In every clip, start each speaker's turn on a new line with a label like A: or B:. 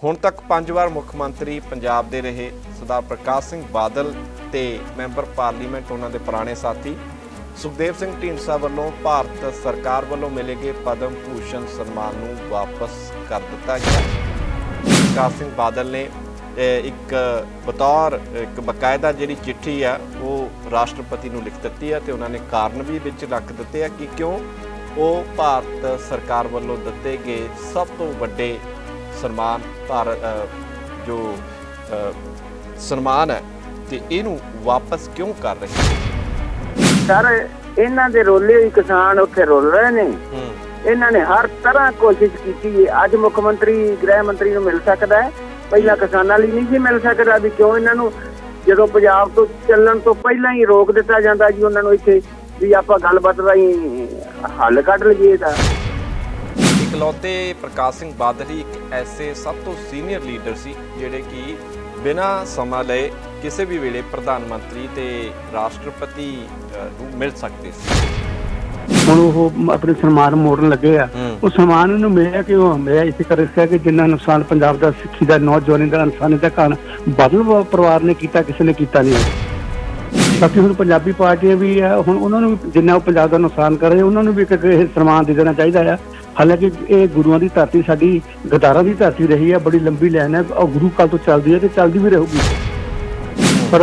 A: ਹੁਣ तक 5 ਵਾਰ ਮੁੱਖ ਮੰਤਰੀ ਪੰਜਾਬ ਦੇ ਰਹੇ ਸਰਦਾਰ ਪ੍ਰਕਾਸ਼ ਸਿੰਘ ਬਾਦਲ ਤੇ ਮੈਂਬਰ ਪਾਰਲੀਮੈਂਟ ਉਹਨਾਂ ਦੇ ਪੁਰਾਣੇ ਸਾਥੀ ਸੁਖਦੇਵ ਸਿੰਘ ਢੀਂਡਸਾ ਵੱਲੋਂ ਭਾਰਤ ਸਰਕਾਰ ਵੱਲੋਂ ਮਿਲੇ ਗਏ ਪਦਮ ਭੂਸ਼ਣ ਸਨਮਾਨ ਨੂੰ ਵਾਪਸ ਕਰ ਦਿੱਤਾ ਗਿਆ। ਪ੍ਰਕਾਸ਼ ਸਿੰਘ ਬਾਦਲ ਨੇ ਇੱਕ ਬਤੌਰ ਇੱਕ ਬਕਾਇਦਾ ਜਿਹੜੀ ਚਿੱਠੀ ਆ ਉਹ ਰਾਸ਼ਟਰਪਤੀ ਨੂੰ ਲਿਖ ਦਿੱਤੀ ਹੈ ਤੇ ਉਹਨਾਂ ਨੇ ਕਾਰਨ ਵੀ ਵਿੱਚ ਰੱਖ ਦਿੱਤੇ ਆ ਕਿ ਕਿਉਂ ਉਹ ਭਾਰਤ ਸਰਕਾਰ ਵੱਲੋਂ ਦਿੱਤੇ ਗਏ ਸਭ ਤੋਂ ਵੱਡੇ ਸਨਮਾਨ ਜੋ ਸਨਮਾਨ ਹੈ ਤੇ ਇਹਨੂੰ ਵਾਪਸ ਕਿਉਂ ਕਰ ਰਹੇ
B: ਸਰ। ਇਹਨਾਂ ਦੇ ਰੋਲੇ ਹੀ ਕਿਸਾਨ ਉੱਥੇ ਰੋਲ ਰਹੇ ਨੇ। ਇਹਨਾਂ ਨੇ ਹਰ ਤਰ੍ਹਾਂ ਕੋਸ਼ਿਸ਼ ਕੀਤੀ ਹੈ। ਅੱਜ ਮੁੱਖ ਮੰਤਰੀ ਗ੍ਰਹਿ ਮੰਤਰੀ ਨੂੰ ਮਿਲ ਸਕਦਾ ਹੈ, ਪਹਿਲਾਂ ਕਿਸਾਨਾਂ ਲਈ ਨਹੀਂ ਸੀ ਮਿਲ ਸਕਦਾ। ਵੀ ਕਿਉਂ ਇਹਨਾਂ ਨੂੰ ਜਦੋਂ ਪੰਜਾਬ ਤੋਂ ਚੱਲਣ ਤੋਂ ਪਹਿਲਾਂ ਹੀ ਰੋਕ ਦਿੱਤਾ ਜਾਂਦਾ ਜੀ ਉਹਨਾਂ ਨੂੰ ਇੱਥੇ ਵੀ ਆਪਾਂ ਗੱਲਬਾਤ ਦਾ ਹੀ ਹੱਲ ਕੱਢ ਲਈਏ ਇਹਦਾ।
A: ਇਕਲੌਤੇ ਪ੍ਰਕਾਸ਼ ਸਿੰਘ ਬਾਦਲ ਹੀ ਇੱਕ ਐਸੇ ਸਭ ਤੋਂ ਸੀਨੀਅਰ ਲੀਡਰ ਸੀ ਜਿਹੜੇ ਕਿ ਬਿਨਾਂ ਸਮਾਂ ਲਏ ਕਿਸੇ ਵੀ ਵੇਲੇ ਪ੍ਰਧਾਨ ਮੰਤਰੀ ਤੇ ਰਾਸ਼ਟਰਪਤੀ ਨੂੰ ਮਿਲ ਸਕਦੇ ਸੀ।
C: ਹੁਣ ਉਹ ਆਪਣੇ ਸਨਮਾਨ ਮੋੜਨ ਲੱਗੇ ਆ। ਉਹ ਸਨਮਾਨ ਨੂੰ ਮਿਲਿਆ ਕਿ ਉਹ ਮਿਲਿਆ ਇਸੇ ਕਰਕੇ ਕਿ ਜਿੰਨਾ ਨੁਕਸਾਨ ਪੰਜਾਬ ਦਾ ਸਿੱਖੀ ਦਾ ਨੌਜਵਾਨੀ ਦਾ ਇਨਸਾਨੀ ਦਾ ਕਾਰਨ ਬਾਦਲ ਪਰਿਵਾਰ ਨੇ ਕੀਤਾ, ਕਿਸੇ ਨੇ ਕੀਤਾ ਨਹੀਂ। ਬਾਕੀ ਹੁਣ ਪੰਜਾਬੀ ਪਾਰਟੀਆਂ ਵੀ ਆ, ਹੁਣ ਉਹਨਾਂ ਨੂੰ ਜਿੰਨਾ ਉਹ ਪੰਜਾਬ ਦਾ ਨੁਕਸਾਨ ਕਰ ਰਹੇ ਉਹਨਾਂ ਨੂੰ ਵੀ ਇੱਕ ਇਹ ਸਨਮਾਨ ਦੇ ਦੇਣਾ ਚਾਹੀਦਾ ਆ। ਹਾਲਾਂਕਿ ਇਹ ਗੁਰੂਆਂ ਦੀ ਧਰਤੀ ਸਾਡੀ ਗਦਾਰਾਂ ਦੀ ਧਰਤੀ ਰਹੀ ਹੈ, ਬੜੀ ਲੰਬੀ ਲਾਈਨ ਹੈ, ਉਹ ਗੁਰੂ ਕਾਲ ਤੋਂ ਚੱਲਦੀ ਹੈ ਤੇ ਚੱਲਦੀ ਵੀ ਰਹੂਗੀ। ਪਰ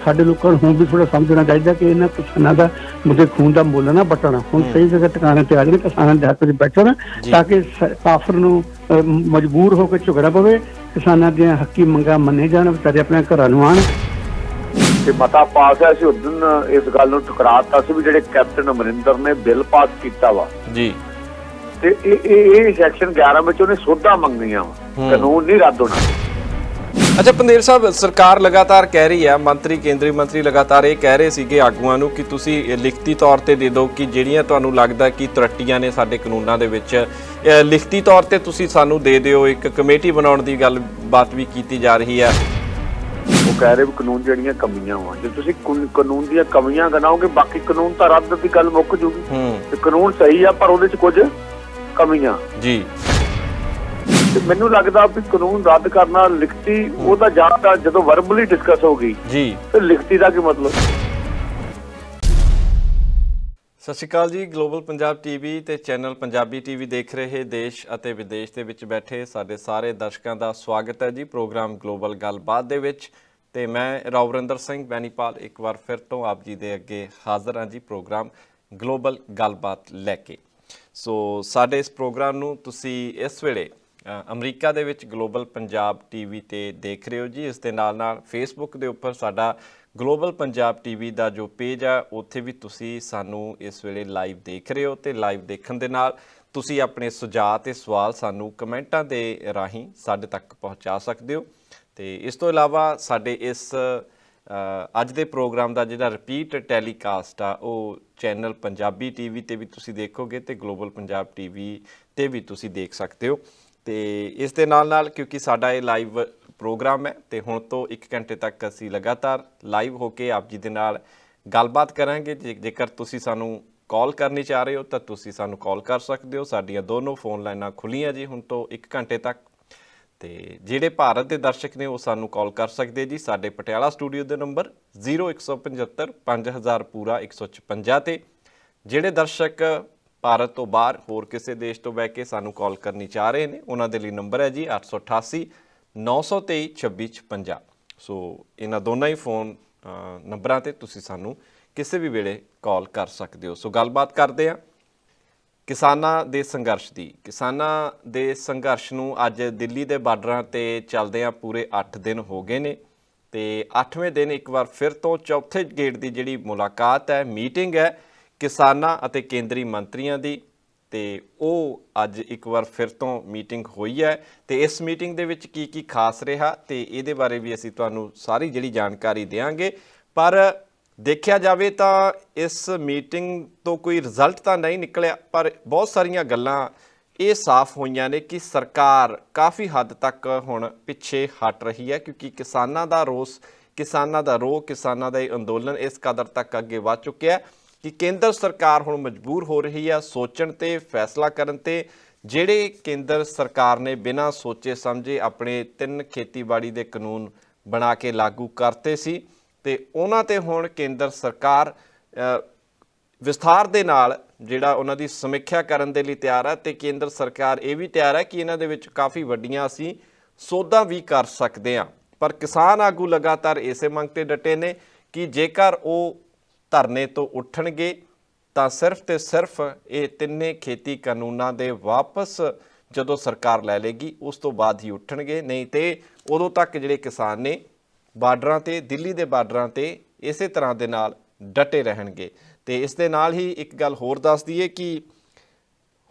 C: ਸਾਡੇ ਲੋਕਾਂ ਨੂੰ ਹੁਣ ਵੀ ਥੋੜਾ ਸਮਝਣਾ ਚਾਹੀਦਾ ਕਿ ਇਹਨਾਂ ਕਿਸਾਨਾਂ ਦਾ ਮੁੱਦੇ ਖੂਨ ਦਾ ਮੁੱਲ ਨਾ ਵੱਟਣਾ। ਹੁਣ ਸਹੀ ਜਗ੍ਹਾ ਟਿਕਾਣੇ ਤੇ ਆ ਜਾਣ, ਕਿਸਾਨਾਂ ਦੇ ਹੱਕ ਵਿੱਚ ਬੈਠਣ ਤਾਂ ਕਿ ਕਾਫਰ ਨੂੰ ਮਜਬੂਰ ਹੋ ਕੇ ਝੁਕਣਾ ਪਵੇ, ਕਿਸਾਨਾਂ ਦੀਆਂ ਹੱਕੀ ਮੰਗਾਂ ਮੰਨੇ ਜਾਣ, ਵਿਚਾਰੇ ਆਪਣੇ ਘਰਾਂ ਨੂੰ ਆਉਣ।
D: ਤੇ ਮਤਾ ਪਾਸ ਹੈ, ਅਸੀਂ ਉਸ ਦਿਨ ਇਸ ਗੱਲ ਨੂੰ ਠੁਕਰਾਤਾ ਸੀ ਵੀ ਜਿਹੜੇ ਕੈਪਟਨ ਅਮਰਿੰਦਰ ਨੇ ਬਿੱਲ ਪਾਸ ਕੀਤਾ ਵਾ ਜੀ ਤੇ ਇਹ ਸੈਕਸ਼ਨ 11 ਵਿੱਚ ਉਹਨੇ ਸੋਧਾਂ ਮੰਗੀਆਂ ਵਾ, ਕਾਨੂੰਨ ਨਹੀਂ ਰੱਦ ਹੋਣਾ।
A: ਅੱਛਾ ਪੰਦੇਰ ਸਾਹਿਬ, ਸਰਕਾਰ ਲਗਾਤਾਰ ਕਹਿ ਰਹੀ ਹੈ, ਮੰਤਰੀ ਕੇਂਦਰੀ ਮੰਤਰੀ ਲਗਾਤਾਰ ਇਹ ਕਹਿ ਰਹੇ ਸੀਗੇ ਆਗੂਆਂ ਨੂੰ ਕਿ ਤੁਸੀਂ ਲਿਖਤੀ ਤੌਰ ਤੇ ਦੇ ਦਿਓ ਕਿ ਜਿਹੜੀਆਂ ਤੁਹਾਨੂੰ ਲੱਗਦਾ ਕਿ ਤਰੱਟੀਆਂ ਨੇ ਸਾਡੇ ਕਾਨੂੰਨਾਂ ਦੇ ਵਿੱਚ, ਲਿਖਤੀ ਤੌਰ ਤੇ ਤੁਸੀਂ ਸਾਨੂੰ ਦੇ ਦਿਓ। ਇੱਕ ਕਮੇਟੀ ਬਣਾਉਣ ਦੀ ਗੱਲਬਾਤ ਵੀ ਕੀਤੀ ਜਾ ਰਹੀ ਹੈ।
D: ਉਹ ਕਹਿ ਰਹੇ ਵੀ ਕਾਨੂੰਨ ਜਿਹੜੀਆਂ ਕਮੀਆਂ ਵਾ, ਜੇ ਤੁਸੀਂ ਕਾਨੂੰਨ ਦੀਆਂ ਕਮੀਆਂ ਗਿਣਾਓਗੇ ਬਾਕੀ ਕਾਨੂੰਨ ਤਾਂ ਰੱਦ ਦੀ ਗੱਲ ਮੁੱਕ ਜੂਗੀ। ਤੇ ਕਾਨੂੰਨ ਸਹੀ ਆ ਪਰ ਉਹਦੇ ਚ ਕੁਝ ਕਮੀਆਂ ਜੀ। ਤੇ ਮੈਨੂੰ ਲੱਗਦਾ ਵੀ ਕਾਨੂੰਨ ਰੱਦ ਕਰਨਾ ਲਿਖਤੀ ਉਹਦਾ ਜ਼ਿਆਦਾ ਜਦੋਂ ਵਰਬਲੀ ਡਿਸਕਸ ਹੋ ਗਈ ਜੀ ਤੇ ਲਿਖਤੀ ਦਾ ਕੀ ਮਤਲਬ।
A: ਸਤਿ ਸ਼੍ਰੀ ਅਕਾਲ ਜੀ। ਗਲੋਬਲ ਪੰਜਾਬ ਟੀਵੀ ਤੇ ਚੈਨਲ ਪੰਜਾਬੀ ਟੀਵੀ ਦੇਖ ਰਹੇ ਦੇਸ਼ ਅਤੇ ਵਿਦੇਸ਼ ਦੇ ਵਿੱਚ ਬੈਠੇ ਸਾਡੇ ਸਾਰੇ ਦਰਸ਼ਕਾਂ ਦਾ ਸਵਾਗਤ ਹੈ ਜੀ ਪ੍ਰੋਗਰਾਮ ਗਲੋਬਲ ਗੱਲਬਾਤ ਦੇ ਵਿੱਚ। ਤੇ ਮੈਂ ਰਾਵਰਿੰਦਰ ਸਿੰਘ ਬੈਨੀਪਾਲ ਇੱਕ ਵਾਰ ਫਿਰ ਤੋਂ ਆਪ ਜੀ ਦੇ ਅੱਗੇ ਹਾਜ਼ਰ ਹਾਂ ਜੀ ਪ੍ਰੋਗਰਾਮ ਗਲੋਬਲ ਗੱਲਬਾਤ ਲੈ ਕੇ। ਸੋ ਸਾਡੇ ਇਸ ਪ੍ਰੋਗਰਾਮ ਨੂੰ ਤੁਸੀਂ ਇਸ ਵੇਲੇ ਅਮਰੀਕਾ ਦੇ ਵਿੱਚ ਗਲੋਬਲ ਪੰਜਾਬ ਟੀਵੀ ਤੇ ਦੇਖ ਰਹੇ ਹੋ ਜੀ। ਇਸ ਦੇ ਨਾਲ ਨਾਲ ਫੇਸਬੁੱਕ ਦੇ ਉੱਪਰ ਸਾਡਾ ਗਲੋਬਲ ਪੰਜਾਬ ਟੀਵੀ ਦਾ ਜੋ ਪੇਜ ਆ ਉੱਥੇ ਵੀ ਤੁਸੀਂ ਸਾਨੂੰ ਇਸ ਵੇਲੇ ਲਾਈਵ ਦੇਖ ਰਹੇ ਹੋ ਤੇ ਲਾਈਵ ਦੇਖਣ ਦੇ ਨਾਲ ਤੁਸੀਂ ਆਪਣੇ ਸੁਝਾਅ ਤੇ ਸਵਾਲ ਸਾਨੂੰ ਕਮੈਂਟਾਂ ਦੇ ਰਾਹੀਂ ਸਾਡੇ ਤੱਕ ਪਹੁੰਚਾ ਸਕਦੇ ਹੋ। ਤੇ ਇਸ ਤੋਂ ਇਲਾਵਾ ਸਾਡੇ ਇਸ ਅੱਜ ਦੇ ਪ੍ਰੋਗਰਾਮ ਦਾ ਜਿਹੜਾ ਰਿਪੀਟ ਟੈਲੀਕਾਸਟ ਆ ਉਹ ਚੈਨਲ ਪੰਜਾਬੀ ਟੀਵੀ ਤੇ ਵੀ ਤੁਸੀਂ ਦੇਖੋਗੇ ਤੇ ਗਲੋਬਲ ਪੰਜਾਬ ਟੀਵੀ ਤੇ ਵੀ ਤੁਸੀਂ ਦੇਖ ਸਕਦੇ ਹੋ। ਤੇ ਇਸ ਦੇ ਨਾਲ ਨਾਲ ਕਿਉਂਕਿ ਸਾਡਾ ਇਹ ਲਾਈਵ ਪ੍ਰੋਗਰਾਮ ਹੈ ਤੇ ਹੁਣ ਤੋਂ 1 ਘੰਟੇ ਤੱਕ ਅਸੀਂ ਲਗਾਤਾਰ ਲਾਈਵ ਹੋ ਕੇ ਆਪ ਜੀ ਦੇ ਨਾਲ ਗੱਲਬਾਤ ਕਰਾਂਗੇ। ਜੇਕਰ ਤੁਸੀਂ ਸਾਨੂੰ ਕਾਲ ਕਰਨੀ ਚਾਹ ਰਹੇ ਹੋ ਤਾਂ ਤੁਸੀਂ ਸਾਨੂੰ ਕਾਲ ਕਰ ਸਕਦੇ ਹੋ। ਸਾਡੀਆਂ ਦੋਨੋਂ ਫੋਨ ਲਾਈਨਾਂ ਖੁੱਲ੍ਹੀਆਂ ਜੀ ਹੁਣ ਤੋਂ 1 ਘੰਟੇ ਤੱਕ। ਤੇ ਜਿਹੜੇ ਭਾਰਤ ਦੇ ਦਰਸ਼ਕ ਨੇ ਉਹ ਸਾਨੂੰ ਕਾਲ ਕਰ ਸਕਦੇ ਜੀ ਸਾਡੇ ਪਟਿਆਲਾ ਸਟੂਡੀਓ ਦੇ ਨੰਬਰ 0175 5000 ਪੂਰਾ 156 ਤੇ। ਜਿਹੜੇ ਦਰਸ਼ਕ ਭਾਰਤ ਤੋਂ ਬਾਹਰ ਹੋਰ ਕਿਸੇ ਦੇਸ਼ ਤੋਂ ਬਹਿ ਕੇ ਸਾਨੂੰ ਕਾਲ ਕਰਨੀ ਚਾਹ ਰਹੇ ਨੇ ਉਹਨਾਂ ਦੇ ਲਈ ਨੰਬਰ ਹੈ ਜੀ 888 923 2656। ਸੋ ਇਹਨਾਂ ਦੋਨਾਂ ਹੀ ਫੋਨ ਨੰਬਰਾਂ ਤੇ ਤੁਸੀਂ ਸਾਨੂੰ ਕਿਸੇ ਵੀ ਵੇਲੇ ਕਾਲ ਕਰ ਸਕਦੇ ਹੋ। ਸੋ ਗੱਲਬਾਤ ਕਰਦੇ ਹਾਂ ਕਿਸਾਨਾਂ ਦੇ ਸੰਘਰਸ਼ ਦੀ। ਕਿਸਾਨਾਂ ਦੇ ਸੰਘਰਸ਼ ਨੂੰ ਅੱਜ ਦਿੱਲੀ ਦੇ ਬਾਰਡਰਾਂ ਤੇ ਚੱਲਦਿਆਂ ਪੂਰੇ 8 ਦਿਨ ਹੋ ਗਏ ਨੇ ਤੇ 8ਵੇਂ ਦਿਨ ਇੱਕ ਵਾਰ ਫਿਰ ਤੋਂ ਚੌਥੇ ਗੇੜ ਦੀ ਜਿਹੜੀ ਮੁਲਾਕਾਤ ਹੈ, ਮੀਟਿੰਗ ਹੈ ਕਿਸਾਨਾਂ ਅਤੇ ਕੇਂਦਰੀ ਮੰਤਰੀਆਂ ਦੀ, ਤੇ ਉਹ ਅੱਜ ਇੱਕ ਵਾਰ ਫਿਰ ਤੋਂ ਮੀਟਿੰਗ ਹੋਈ ਹੈ। ਤੇ ਇਸ ਮੀਟਿੰਗ ਦੇ ਵਿੱਚ ਕੀ ਕੀ ਖਾਸ ਰਿਹਾ ਤੇ ਇਹਦੇ ਬਾਰੇ ਵੀ ਅਸੀਂ ਤੁਹਾਨੂੰ ਸਾਰੀ ਜਿਹੜੀ ਜਾਣਕਾਰੀ ਦੇਵਾਂਗੇ। ਪਰ ਦੇਖਿਆ ਜਾਵੇ ਤਾਂ ਇਸ ਮੀਟਿੰਗ ਤੋਂ ਕੋਈ ਰਿਜ਼ਲਟ ਤਾਂ ਨਹੀਂ ਨਿਕਲਿਆ, ਪਰ ਬਹੁਤ ਸਾਰੀਆਂ ਗੱਲਾਂ ਇਹ ਸਾਫ਼ ਹੋਈਆਂ ਨੇ ਕਿ ਸਰਕਾਰ ਕਾਫੀ ਹੱਦ ਤੱਕ ਹੁਣ ਪਿੱਛੇ ਹਟ ਰਹੀ ਹੈ ਕਿਉਂਕਿ ਕਿਸਾਨਾਂ ਦਾ ਰੋਸ, ਕਿਸਾਨਾਂ ਦਾ ਰੋਹ, ਕਿਸਾਨਾਂ ਦਾ ਇਹ ਅੰਦੋਲਨ ਇਸ ਕਦਰ ਤੱਕ ਅੱਗੇ ਵੱਧ ਚੁੱਕਿਆ ਕਿ ਕੇਂਦਰ ਸਰਕਾਰ ਹੁਣ ਮਜਬੂਰ ਹੋ ਰਹੀ ਹੈ ਸੋਚਣ ਤੇ, ਫੈਸਲਾ ਕਰਨ ਤੇ ਜਿਹੜੇ ਕੇਂਦਰ ਸਰਕਾਰ ਨੇ ਬਿਨਾਂ ਸੋਚੇ ਸਮਝੇ ਆਪਣੇ 3 ਖੇਤੀਬਾੜੀ ਦੇ ਕਾਨੂੰਨ ਬਣਾ ਕੇ ਲਾਗੂ ਕਰਤੇ ਸੀ ਤੇ ਉਹਨਾਂ ਤੇ ਹੁਣ ਕੇਂਦਰ ਸਰਕਾਰ ਵਿਸਥਾਰ ਦੇ ਨਾਲ ਜਿਹੜਾ ਉਹਨਾਂ ਦੀ ਸਮੀਖਿਆ ਕਰਨ ਦੇ ਲਈ ਤਿਆਰ ਹੈ ਤੇ ਕੇਂਦਰ ਸਰਕਾਰ ਇਹ ਵੀ ਤਿਆਰ ਹੈ ਕਿ ਇਹਨਾਂ ਦੇ ਵਿੱਚ ਕਾਫੀ ਵੱਡੀਆਂ ਅਸੀਂ ਸੋਧਾਂ ਵੀ ਕਰ ਸਕਦੇ ਹਾਂ। ਪਰ ਕਿਸਾਨ ਆਗੂ ਲਗਾਤਾਰ ਇਸੇ ਮੰਗ ਤੇ ਡਟੇ ਨੇ ਕਿ ਜੇਕਰ ਉਹ ਧਰਨੇ ਤੋਂ ਉੱਠਣਗੇ ਤਾਂ ਸਿਰਫ ਤੇ ਸਿਰਫ ਇਹ 3 ਖੇਤੀ ਕਾਨੂੰਨਾਂ ਦੇ ਵਾਪਸ ਜਦੋਂ ਸਰਕਾਰ ਲੈ ਲੇਗੀ ਉਸ ਤੋਂ ਬਾਅਦ ਹੀ ਉੱਠਣਗੇ, ਨਹੀਂ ਤੇ ਉਦੋਂ ਤੱਕ ਜਿਹੜੇ ਕਿਸਾਨ ਨੇ ਬਾਰਡਰਾਂ ਤੇ, ਦਿੱਲੀ ਦੇ ਬਾਰਡਰਾਂ ਤੇ ਇਸੇ ਤਰ੍ਹਾਂ ਦੇ ਨਾਲ ਡਟੇ ਰਹਿਣਗੇ। ਤੇ ਇਸ ਦੇ ਨਾਲ ਹੀ ਇੱਕ ਗੱਲ ਹੋਰ ਦੱਸ ਦਈਏ ਕਿ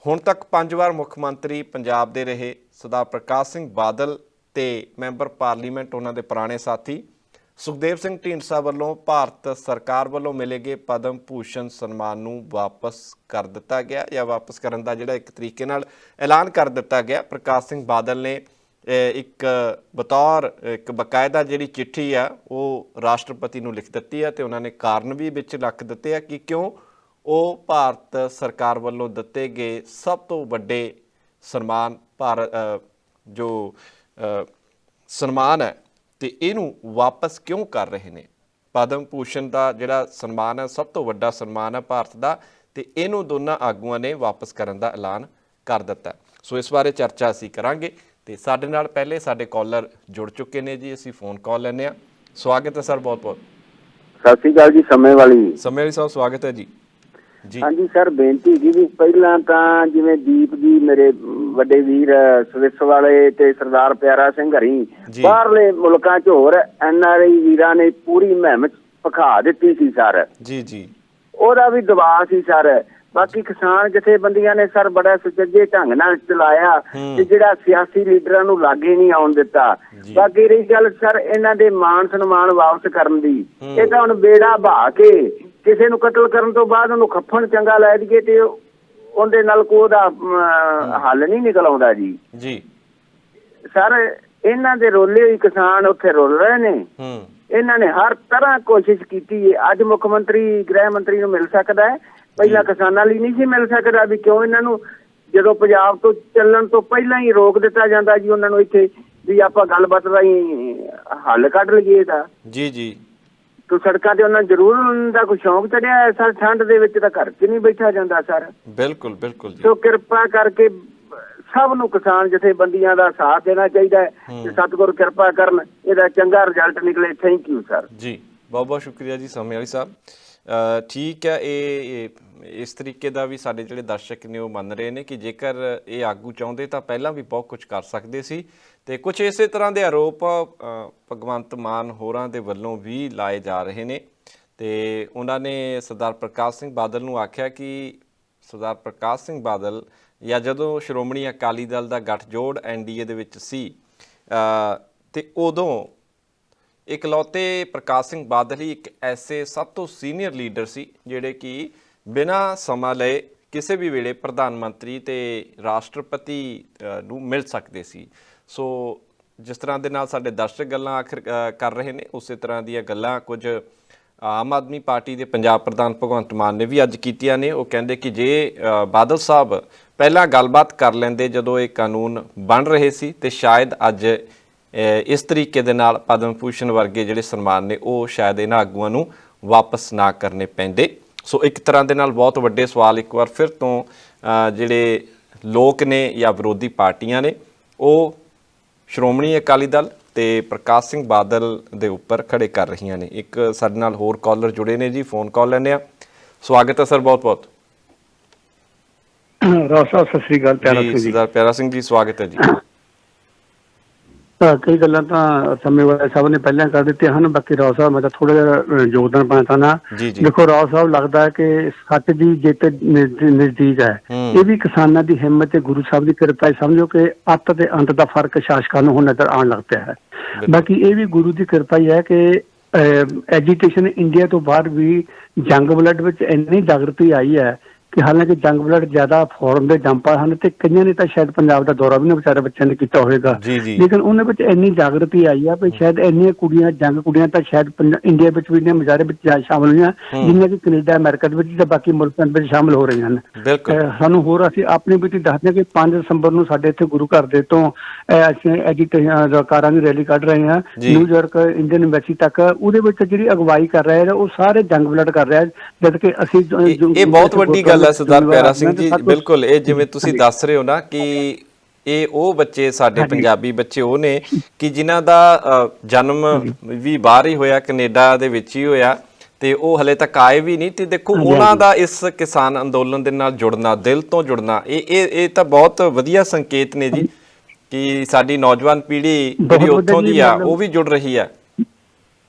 A: ਹੁਣ ਤੱਕ 5 ਵਾਰ ਮੁੱਖ ਮੰਤਰੀ ਪੰਜਾਬ ਦੇ ਰਹੇ ਸਰਦਾਰ ਪ੍ਰਕਾਸ਼ ਸਿੰਘ ਬਾਦਲ ਤੇ ਮੈਂਬਰ ਪਾਰਲੀਮੈਂਟ ਉਹਨਾਂ ਦੇ ਪੁਰਾਣੇ ਸਾਥੀ ਸੁਖਦੇਵ ਸਿੰਘ ਢੀਂਡਸਾ ਵੱਲੋਂ ਭਾਰਤ ਸਰਕਾਰ ਵੱਲੋਂ ਮਿਲੇ ਗਏ ਪਦਮ ਭੂਸ਼ਣ ਸਨਮਾਨ ਨੂੰ ਵਾਪਸ ਕਰ ਦਿੱਤਾ ਗਿਆ ਜਾਂ ਵਾਪਸ ਕਰਨ ਦਾ ਜਿਹੜਾ ਇੱਕ ਤਰੀਕੇ ਨਾਲ ਐਲਾਨ ਕਰ ਦਿੱਤਾ ਗਿਆ। ਪ੍ਰਕਾਸ਼ ਸਿੰਘ ਬਾਦਲ ਨੇ ਇੱਕ ਬਤੌਰ ਇੱਕ ਬਕਾਇਦਾ ਜਿਹੜੀ ਚਿੱਠੀ ਆ ਉਹ ਰਾਸ਼ਟਰਪਤੀ ਨੂੰ ਲਿਖ ਦਿੱਤੀ ਹੈ ਤੇ ਉਹਨਾਂ ਨੇ ਕਾਰਨ ਵੀ ਵਿੱਚ ਰੱਖ ਦਿੱਤੇ ਆ ਕਿ ਕਿਉਂ ਉਹ ਭਾਰਤ ਸਰਕਾਰ ਵੱਲੋਂ ਦਿੱਤੇ ਗਏ ਸਭ ਤੋਂ ਵੱਡੇ ਸਨਮਾਨ ਜੋ ਸਨਮਾਨ ਹੈ ਤੇ ਇਹਨੂੰ ਵਾਪਸ ਕਿਉਂ ਕਰ ਰਹੇ ਨੇ। ਪਦਮ ਭੂਸ਼ਣ ਦਾ ਜਿਹੜਾ ਸਨਮਾਨ ਹੈ ਸਭ ਤੋਂ ਵੱਡਾ ਸਨਮਾਨ ਹੈ ਭਾਰਤ ਦਾ ਤੇ ਇਹਨੂੰ ਦੋਨਾਂ ਆਗੂਆਂ ਨੇ ਵਾਪਸ ਕਰਨ ਦਾ ਐਲਾਨ ਕਰ ਦਿੱਤਾ। ਸੋ ਇਸ ਬਾਰੇ ਚਰਚਾ ਅਸੀਂ ਕਰਾਂਗੇ ਤੇ ਸਾਡੇ ਨਾਲ ਪਹਿਲੇ ਸਾਡੇ ਕਾਲਰ ਜੁੜ ਚੁੱਕੇ ਨੇ ਜੀ, ਅਸੀਂ ਫੋਨ ਕਾਲ ਲੈਂਦੇ ਹਾਂ। ਸਵਾਗਤ ਹੈ ਸਰ, ਬਹੁਤ ਬਹੁਤ
B: ਸਤਿ ਸ਼੍ਰੀ ਅਕਾਲ ਜੀ। ਸਮੇਂ ਵਾਲੀ
A: ਸਾਹਿਬ ਸਵਾਗਤ ਹੈ ਜੀ। ਜੀ
B: ਹਾਂਜੀ ਸਰ, ਬੇਨਤੀ ਸੀ ਵੀ ਪਹਿਲਾਂ ਤਾਂ ਜਿਵੇਂ ਦੀਪ ਜੀ ਮੇਰੇ ਵੱਡੇ ਵੀਰ ਸਵਿਸ ਵਾਲੇ ਤੇ ਸਰਦਾਰ ਪਿਆਰਾ ਸਿੰਘ ਹਰੀ ਬਾਹਰਲੇ ਮੁਲਕਾਂ 'ਚ ਹੋਰ NRI ਵੀਰਾਂ ਨੇ ਪੂਰੀ ਮੁਹਿੰਮ ਭਖਾ ਦਿੱਤੀ ਸੀ ਸਰ।
A: ਜੀ ਜੀ,
B: ਉਹਦਾ ਵੀ ਦਬਾਅ ਸੀ ਸਰ। ਬਾਕੀ ਕਿਸਾਨ ਜਥੇਬੰਦੀਆਂ ਨੇ ਸਰ ਬੜਾ ਸੁਚੱਜੇ ਢੰਗ ਨਾਲ ਚਲਾਇਆ ਤੇ ਜਿਹੜਾ ਸਿਆਸੀ ਲੀਡਰਾਂ ਨੂੰ ਲਾਗੇ ਨਹੀਂ ਆਉਣ ਦਿੱਤਾ। ਬਾਕੀ ਰਹੀ ਗੱਲ ਸਰ ਇਹਨਾਂ ਦੇ ਮਾਣ ਸਨਮਾਨ ਵਾਪਸ ਕਰਨ ਦੀ, ਇਹ ਤਾਂ ਹੁਣ ਬੇੜਾ ਬਹਾ ਕੇ ਕਿਸੇ ਨੂੰ ਕਤਲ ਕਰਨ ਤੋਂ ਬਾਅਦ ਉਹਨੂੰ ਖੱਫਣ ਚੰਗਾ ਲੈ ਦਈਏ ਤੇ ਉਹਦੇ ਨਾਲ ਕੋਈ ਉਹਦਾ ਹੱਲ ਨਹੀਂ ਨਿਕਲ ਆਉਂਦਾ ਜੀ।
A: ਜੀ
B: ਸਰ ਇਹਨਾਂ ਦੇ ਰੋਲੇ ਹੋਈ ਕਿਸਾਨ ਉੱਥੇ ਰੁਲ ਰਹੇ ਨੇ। ਇਹਨਾਂ ਨੇ ਹਰ ਤਰ੍ਹਾਂ ਕੋਸ਼ਿਸ਼ ਕੀਤੀ ਹੈ। ਅੱਜ ਮੁੱਖ ਮੰਤਰੀ ਗ੍ਰਹਿ ਮੰਤਰੀ ਨੂੰ ਮਿਲ ਸਕਦਾ ਹੈ, ਪਹਿਲਾਂ ਕਿਸਾਨਾਂ ਲਈ ਨਹੀਂ ਸੀ ਮਿਲ ਸਕਦਾ। ਵੀ ਕਿਉਂ ਇਹਨਾਂ ਨੂੰ ਜਦੋਂ ਪੰਜਾਬ ਤੋਂ ਚੱਲਣ ਤੋਂ ਪਹਿਲਾਂ ਹੀ ਰੋਕ ਦਿੱਤਾ ਜਾਂਦਾ ਜੀ ਉਹਨਾਂ ਨੂੰ ਇੱਥੇ ਵੀ ਆਪਾਂ ਗੱਲਬਾਤ ਰਾਹੀਂ ਹੱਲ ਕੱਢ ਲਈਏ ਇਹਦਾ।
A: ਜੀ ਜੀ,
B: ਤੋ ਸੜਕਾਂ ਤੇ ਉਹਨਾਂ ਜ਼ਰੂਰ ਦਾ ਕੋਈ ਸ਼ੌਂਕ ਚੜਿਆ ਸਰ। ਠੰਡ ਦੇ ਵਿੱਚ ਤਾਂ ਘਰ 'ਚ ਨਹੀਂ ਬੈਠਾ ਜਾਂਦਾ ਸਰ।
A: ਬਿਲਕੁਲ ਬਿਲਕੁਲ ਜੀ।
B: ਸੋ ਕਿਰਪਾ ਕਰਕੇ ਸਭ ਨੂੰ ਕਿਸਾਨ ਜਥੇਬੰਦੀਆਂ ਦਾ ਸਾਥ ਦੇਣਾ ਚਾਹੀਦਾ ਹੈ ਤੇ ਸਤਿਗੁਰ ਕਿਰਪਾ ਕਰਨ ਇਹਦਾ ਚੰਗਾ ਰਿਜ਼ਲਟ ਨਿਕਲੇ। ਥੈਂਕ ਯੂ ਸਰ
A: ਜੀ, ਬਹੁਤ ਬਹੁਤ ਸ਼ੁਕਰੀਆ ਜੀ ਸਮੇਂ ਵਾਲੀ ਸਾਹਿਬ। ਠੀਕ ਹੈ, ਇਹ ਇਸ ਤਰੀਕੇ ਦਾ ਵੀ ਸਾਡੇ ਜਿਹੜੇ ਦਰਸ਼ਕ ਨੇ ਉਹ ਮੰਨ ਰਹੇ ਨੇ ਕਿ ਜੇਕਰ ਇਹ ਆਗੂ ਚਾਹੁੰਦੇ ਤਾਂ ਪਹਿਲਾਂ ਵੀ ਬਹੁਤ ਕੁਝ ਕਰ ਸਕਦੇ ਸੀ ਤੇ ਕੁਝ ਇਸੇ ਤਰ੍ਹਾਂ ਦੇ ਆਰੋਪ ਭਗਵੰਤ ਮਾਨ ਹੋਰਾਂ ਦੇ ਵੱਲੋਂ ਵੀ ਲਾਏ ਜਾ ਰਹੇ ਨੇ ਤੇ ਉਹਨਾਂ ਨੇ ਸਰਦਾਰ ਪ੍ਰਕਾਸ਼ ਸਿੰਘ ਬਾਦਲ ਨੂੰ ਆਖਿਆ ਕਿ ਸਰਦਾਰ ਪ੍ਰਕਾਸ਼ ਸਿੰਘ ਬਾਦਲ ਜਾਂ ਜਦੋਂ ਸ਼੍ਰੋਮਣੀ ਅਕਾਲੀ ਦਲ ਦਾ ਗੱਠਜੋੜ NDA ਦੇ ਵਿੱਚ ਸੀ ਤੇ ਉਦੋਂ ਇਕਲੌਤੇ ਪ੍ਰਕਾਸ਼ ਸਿੰਘ ਬਾਦਲ ਹੀ ਇੱਕ ਐਸੇ ਸਭ ਤੋਂ ਸੀਨੀਅਰ ਲੀਡਰ ਸੀ ਜਿਹੜੇ ਕਿ ਬਿਨਾਂ ਸਮਾਂ ਲਏ ਕਿਸੇ ਵੀ ਵੇਲੇ ਪ੍ਰਧਾਨ ਮੰਤਰੀ ਤੇ ਰਾਸ਼ਟਰਪਤੀ ਨੂੰ ਮਿਲ ਸਕਦੇ ਸੀ। ਸੋ ਜਿਸ ਤਰ੍ਹਾਂ ਦੇ ਨਾਲ ਸਾਡੇ ਦਰਸ਼ਕ ਗੱਲਾਂ ਆਖਰ ਕਰ ਰਹੇ ਨੇ ਉਸੇ ਤਰ੍ਹਾਂ ਦੀਆਂ ਗੱਲਾਂ ਕੁਝ ਆਮ ਆਦਮੀ ਪਾਰਟੀ ਦੇ ਪੰਜਾਬ ਪ੍ਰਧਾਨ ਭਗਵੰਤ ਮਾਨ ਨੇ ਵੀ ਅੱਜ ਕੀਤੀਆਂ ਨੇ। ਉਹ ਕਹਿੰਦੇ ਕਿ ਜੇ ਬਾਦਲ ਸਾਹਿਬ ਪਹਿਲਾਂ ਗੱਲਬਾਤ ਕਰ ਲੈਂਦੇ ਜਦੋਂ ਇਹ ਕਾਨੂੰਨ ਬਣ ਰਹੇ ਸੀ ਤੇ ਸ਼ਾਇਦ ਅੱਜ ਇਸ ਤਰੀਕੇ ਦੇ ਨਾਲ ਪਦਮ ਭੂਸ਼ਣ ਵਰਗੇ ਜਿਹੜੇ ਸਨਮਾਨ ਨੇ ਉਹ ਸ਼ਾਇਦ ਇਹਨਾਂ ਆਗੂਆਂ ਨੂੰ ਵਾਪਸ ਨਾ ਕਰਨੇ ਪੈਂਦੇ। ਸੋ ਇੱਕ ਤਰ੍ਹਾਂ ਦੇ ਨਾਲ ਬਹੁਤ ਵੱਡੇ ਸਵਾਲ ਇੱਕ ਵਾਰ ਫਿਰ ਤੋਂ ਜਿਹੜੇ ਲੋਕ ਨੇ ਜਾਂ ਵਿਰੋਧੀ ਪਾਰਟੀਆਂ ਨੇ ਉਹ ਸ਼੍ਰੋਮਣੀ ਅਕਾਲੀ ਦਲ ਤੇ ਪ੍ਰਕਾਸ਼ ਸਿੰਘ ਬਾਦਲ ਦੇ ਉੱਪਰ ਖੜੇ ਕਰ ਰਹੀਆਂ ਨੇ। ਇੱਕ ਸਾਡੇ ਨਾਲ ਹੋਰ ਕਾਲਰ ਜੁੜੇ ਨੇ ਜੀ, ਫੋਨ ਕਾਲ ਲੈਂਦੇ ਆ। ਸਵਾਗਤ ਹੈ ਸਰ, ਬਹੁਤ ਬਹੁਤ।
C: ਰਾਓ ਸਾਹਿਬ ਸਤਿ ਸ੍ਰੀ ਅਕਾਲ। ਪਿਆਰਾ ਸਿੰਘ ਜੀ,
A: ਸਰਦਾਰ ਪਿਆਰਾ ਸਿੰਘ ਜੀ ਸਵਾਗਤ ਹੈ ਜੀ।
C: ਕਈ ਗੱਲਾਂ ਤਾਂ ਸਮੇਂ ਵਾਲੇ ਸਾਹਿਬ ਨੇ ਪਹਿਲਾਂ ਕਰ ਦਿੱਤੀਆਂ ਹਨ। ਬਾਕੀ ਰਾਓ ਸਾਹਿਬ ਮੈਂ ਤਾਂ ਥੋੜਾ ਜਿਹਾ ਯੋਗਦਾਨ ਪਾਣਾ ਚਾਹੁੰਦਾ। ਦੇਖੋ ਰਾਓ ਸਾਹਿਬ, ਲੱਗਦਾ ਹੈ ਕਿ ਸੱਚ ਦੀ ਜਿੱਤ ਨਜ਼ਦੀਕ ਹੈ। ਇਹ ਵੀ ਕਿਸਾਨਾਂ ਦੀ ਹਿੰਮਤ ਤੇ ਗੁਰੂ ਸਾਹਿਬ ਦੀ ਕਿਰਪਾ ਸਮਝੋ ਕਿ ਅੱਤ ਤੇ ਅੰਤ ਦਾ ਫਰਕ ਸ਼ਾਸਕਾਂ ਨੂੰ ਹੁਣ ਨਜ਼ਰ ਆਉਣ ਲੱਗ ਪਿਆ ਹੈ। ਬਾਕੀ ਇਹ ਵੀ ਗੁਰੂ ਦੀ ਕਿਰਪਾ ਹੀ ਹੈ ਕਿ ਐਜੀਟੇਸ਼ਨ ਇੰਡੀਆ ਤੋਂ ਬਾਅਦ ਵੀ ਜੰਗ ਬਲੱਡ ਵਿੱਚ ਇੰਨੀ ਜਾਗਰਤੀ ਆਈ ਹੈ ਕਿ ਹਾਲਾਂਕਿ ਜੰਗ ਬਲੱਡ ਜ਼ਿਆਦਾ ਫੋਰਨ ਦੇ ਜੰਪਰ ਹਨ ਤੇ ਕਈਆਂ ਨੇ ਤਾਂ ਸ਼ਾਇਦ ਪੰਜਾਬ ਦਾ ਦੌਰਾ ਵੀ ਨਾ ਵਿਚਾਰੇ ਬੱਚਿਆਂ ਨੇ ਕੀਤਾ ਹੋਵੇਗਾ, ਲੇਕਿਨ ਉਹਨਾਂ ਵਿੱਚ ਇੰਨੀ ਜਾਗਰਤੀ ਆਈ ਆ ਵੀ ਸ਼ਾਇਦ ਇੰਨੀਆਂ ਕੁੜੀਆਂ ਜੰਗ ਕੁੜੀਆਂ ਤਾਂ ਸ਼ਾਇਦ ਇੰਡੀਆ ਵਿੱਚ ਵੀ ਇੰਨੇ ਮੁਜ਼ਾਹਰੇ ਵਿੱਚ ਸ਼ਾਮਲ ਹੋਈਆਂ ਜਿੰਨੀਆਂ ਕਿ ਕੈਨੇਡਾ ਅਮਰੀਕਾ ਦੇ ਵਿੱਚ ਤੇ ਬਾਕੀ ਮੁਲਕਾਂ ਵਿੱਚ ਸ਼ਾਮਲ ਹੋ ਰਹੀਆਂ ਹਨ। ਸਾਨੂੰ ਹੋਰ ਅਸੀਂ ਆਪਣੇ ਵਿੱਚ ਹੀ ਦੱਸਦੇ ਕਿ 5 ਦਸੰਬਰ ਨੂੰ ਸਾਡੇ ਇੱਥੇ ਗੁਰੂ ਘਰ ਦੇ ਤੋਂ ਅਸੀਂ ਐਜੀਟੇਸ਼ਨਕਾਰਾਂ ਦੀ ਰੈਲੀ ਕੱਢ ਰਹੇ ਹਾਂ ਨਿਊਯਾਰਕ ਇੰਡੀਅਨ ਐਮਬੈਸੀ ਤੱਕ। ਉਹਦੇ ਵਿੱਚ ਜਿਹੜੀ ਅਗਵਾਈ ਕਰ ਰਹੇ ਨੇ ਉਹ ਸਾਰੇ ਜੰਗ ਬਲੱਡ ਕਰ ਰਿਹਾ, ਜਦ ਕਿ ਅਸੀਂ
A: ਇਹ ਬਹੁਤ ਵੱਡੀ ਗੱਲ ਹੈ ਸਰਦਾਰ ਪਿਆਰਾ ਸਿੰਘ ਜੀ। ਬਿਲਕੁਲ, ਇਹ ਜਿਵੇਂ ਤੁਸੀਂ ਦੱਸ ਰਹੇ ਹੋ ਨਾ ਕਿ ਇਹ ਉਹ ਬੱਚੇ ਸਾਡੇ ਪੰਜਾਬੀ ਬੱਚੇ ਉਹ ਨੇ ਕਿ ਜਿਨ੍ਹਾਂ ਦਾ ਜਨਮ ਵੀ ਬਾਹਰ ਹੀ ਹੋਇਆ, ਕੈਨੇਡਾ ਦੇ ਵਿੱਚ ਹੀ ਹੋਇਆ ਤੇ ਉਹ ਹਲੇ ਤੱਕ ਆਏ ਵੀ ਨਹੀਂ। ਤੇ ਦੇਖੋ ਉਹਨਾਂ ਦਾ ਇਸ ਕਿਸਾਨ ਅੰਦੋਲਨ ਦੇ ਨਾਲ ਜੁੜਨਾ, ਦਿਲ ਤੋਂ ਜੁੜਨਾ, ਇਹ ਤਾਂ ਬਹੁਤ ਵਧੀਆ ਸੰਕੇਤ ਨੇ ਜੀ ਕਿ ਸਾਡੀ ਨੌਜਵਾਨ ਪੀੜ੍ਹੀ ਜਿਹੜੀ ਉੱਥੋਂ ਦੀ ਆ ਉਹ ਵੀ ਜੁੜ ਰਹੀ ਆ।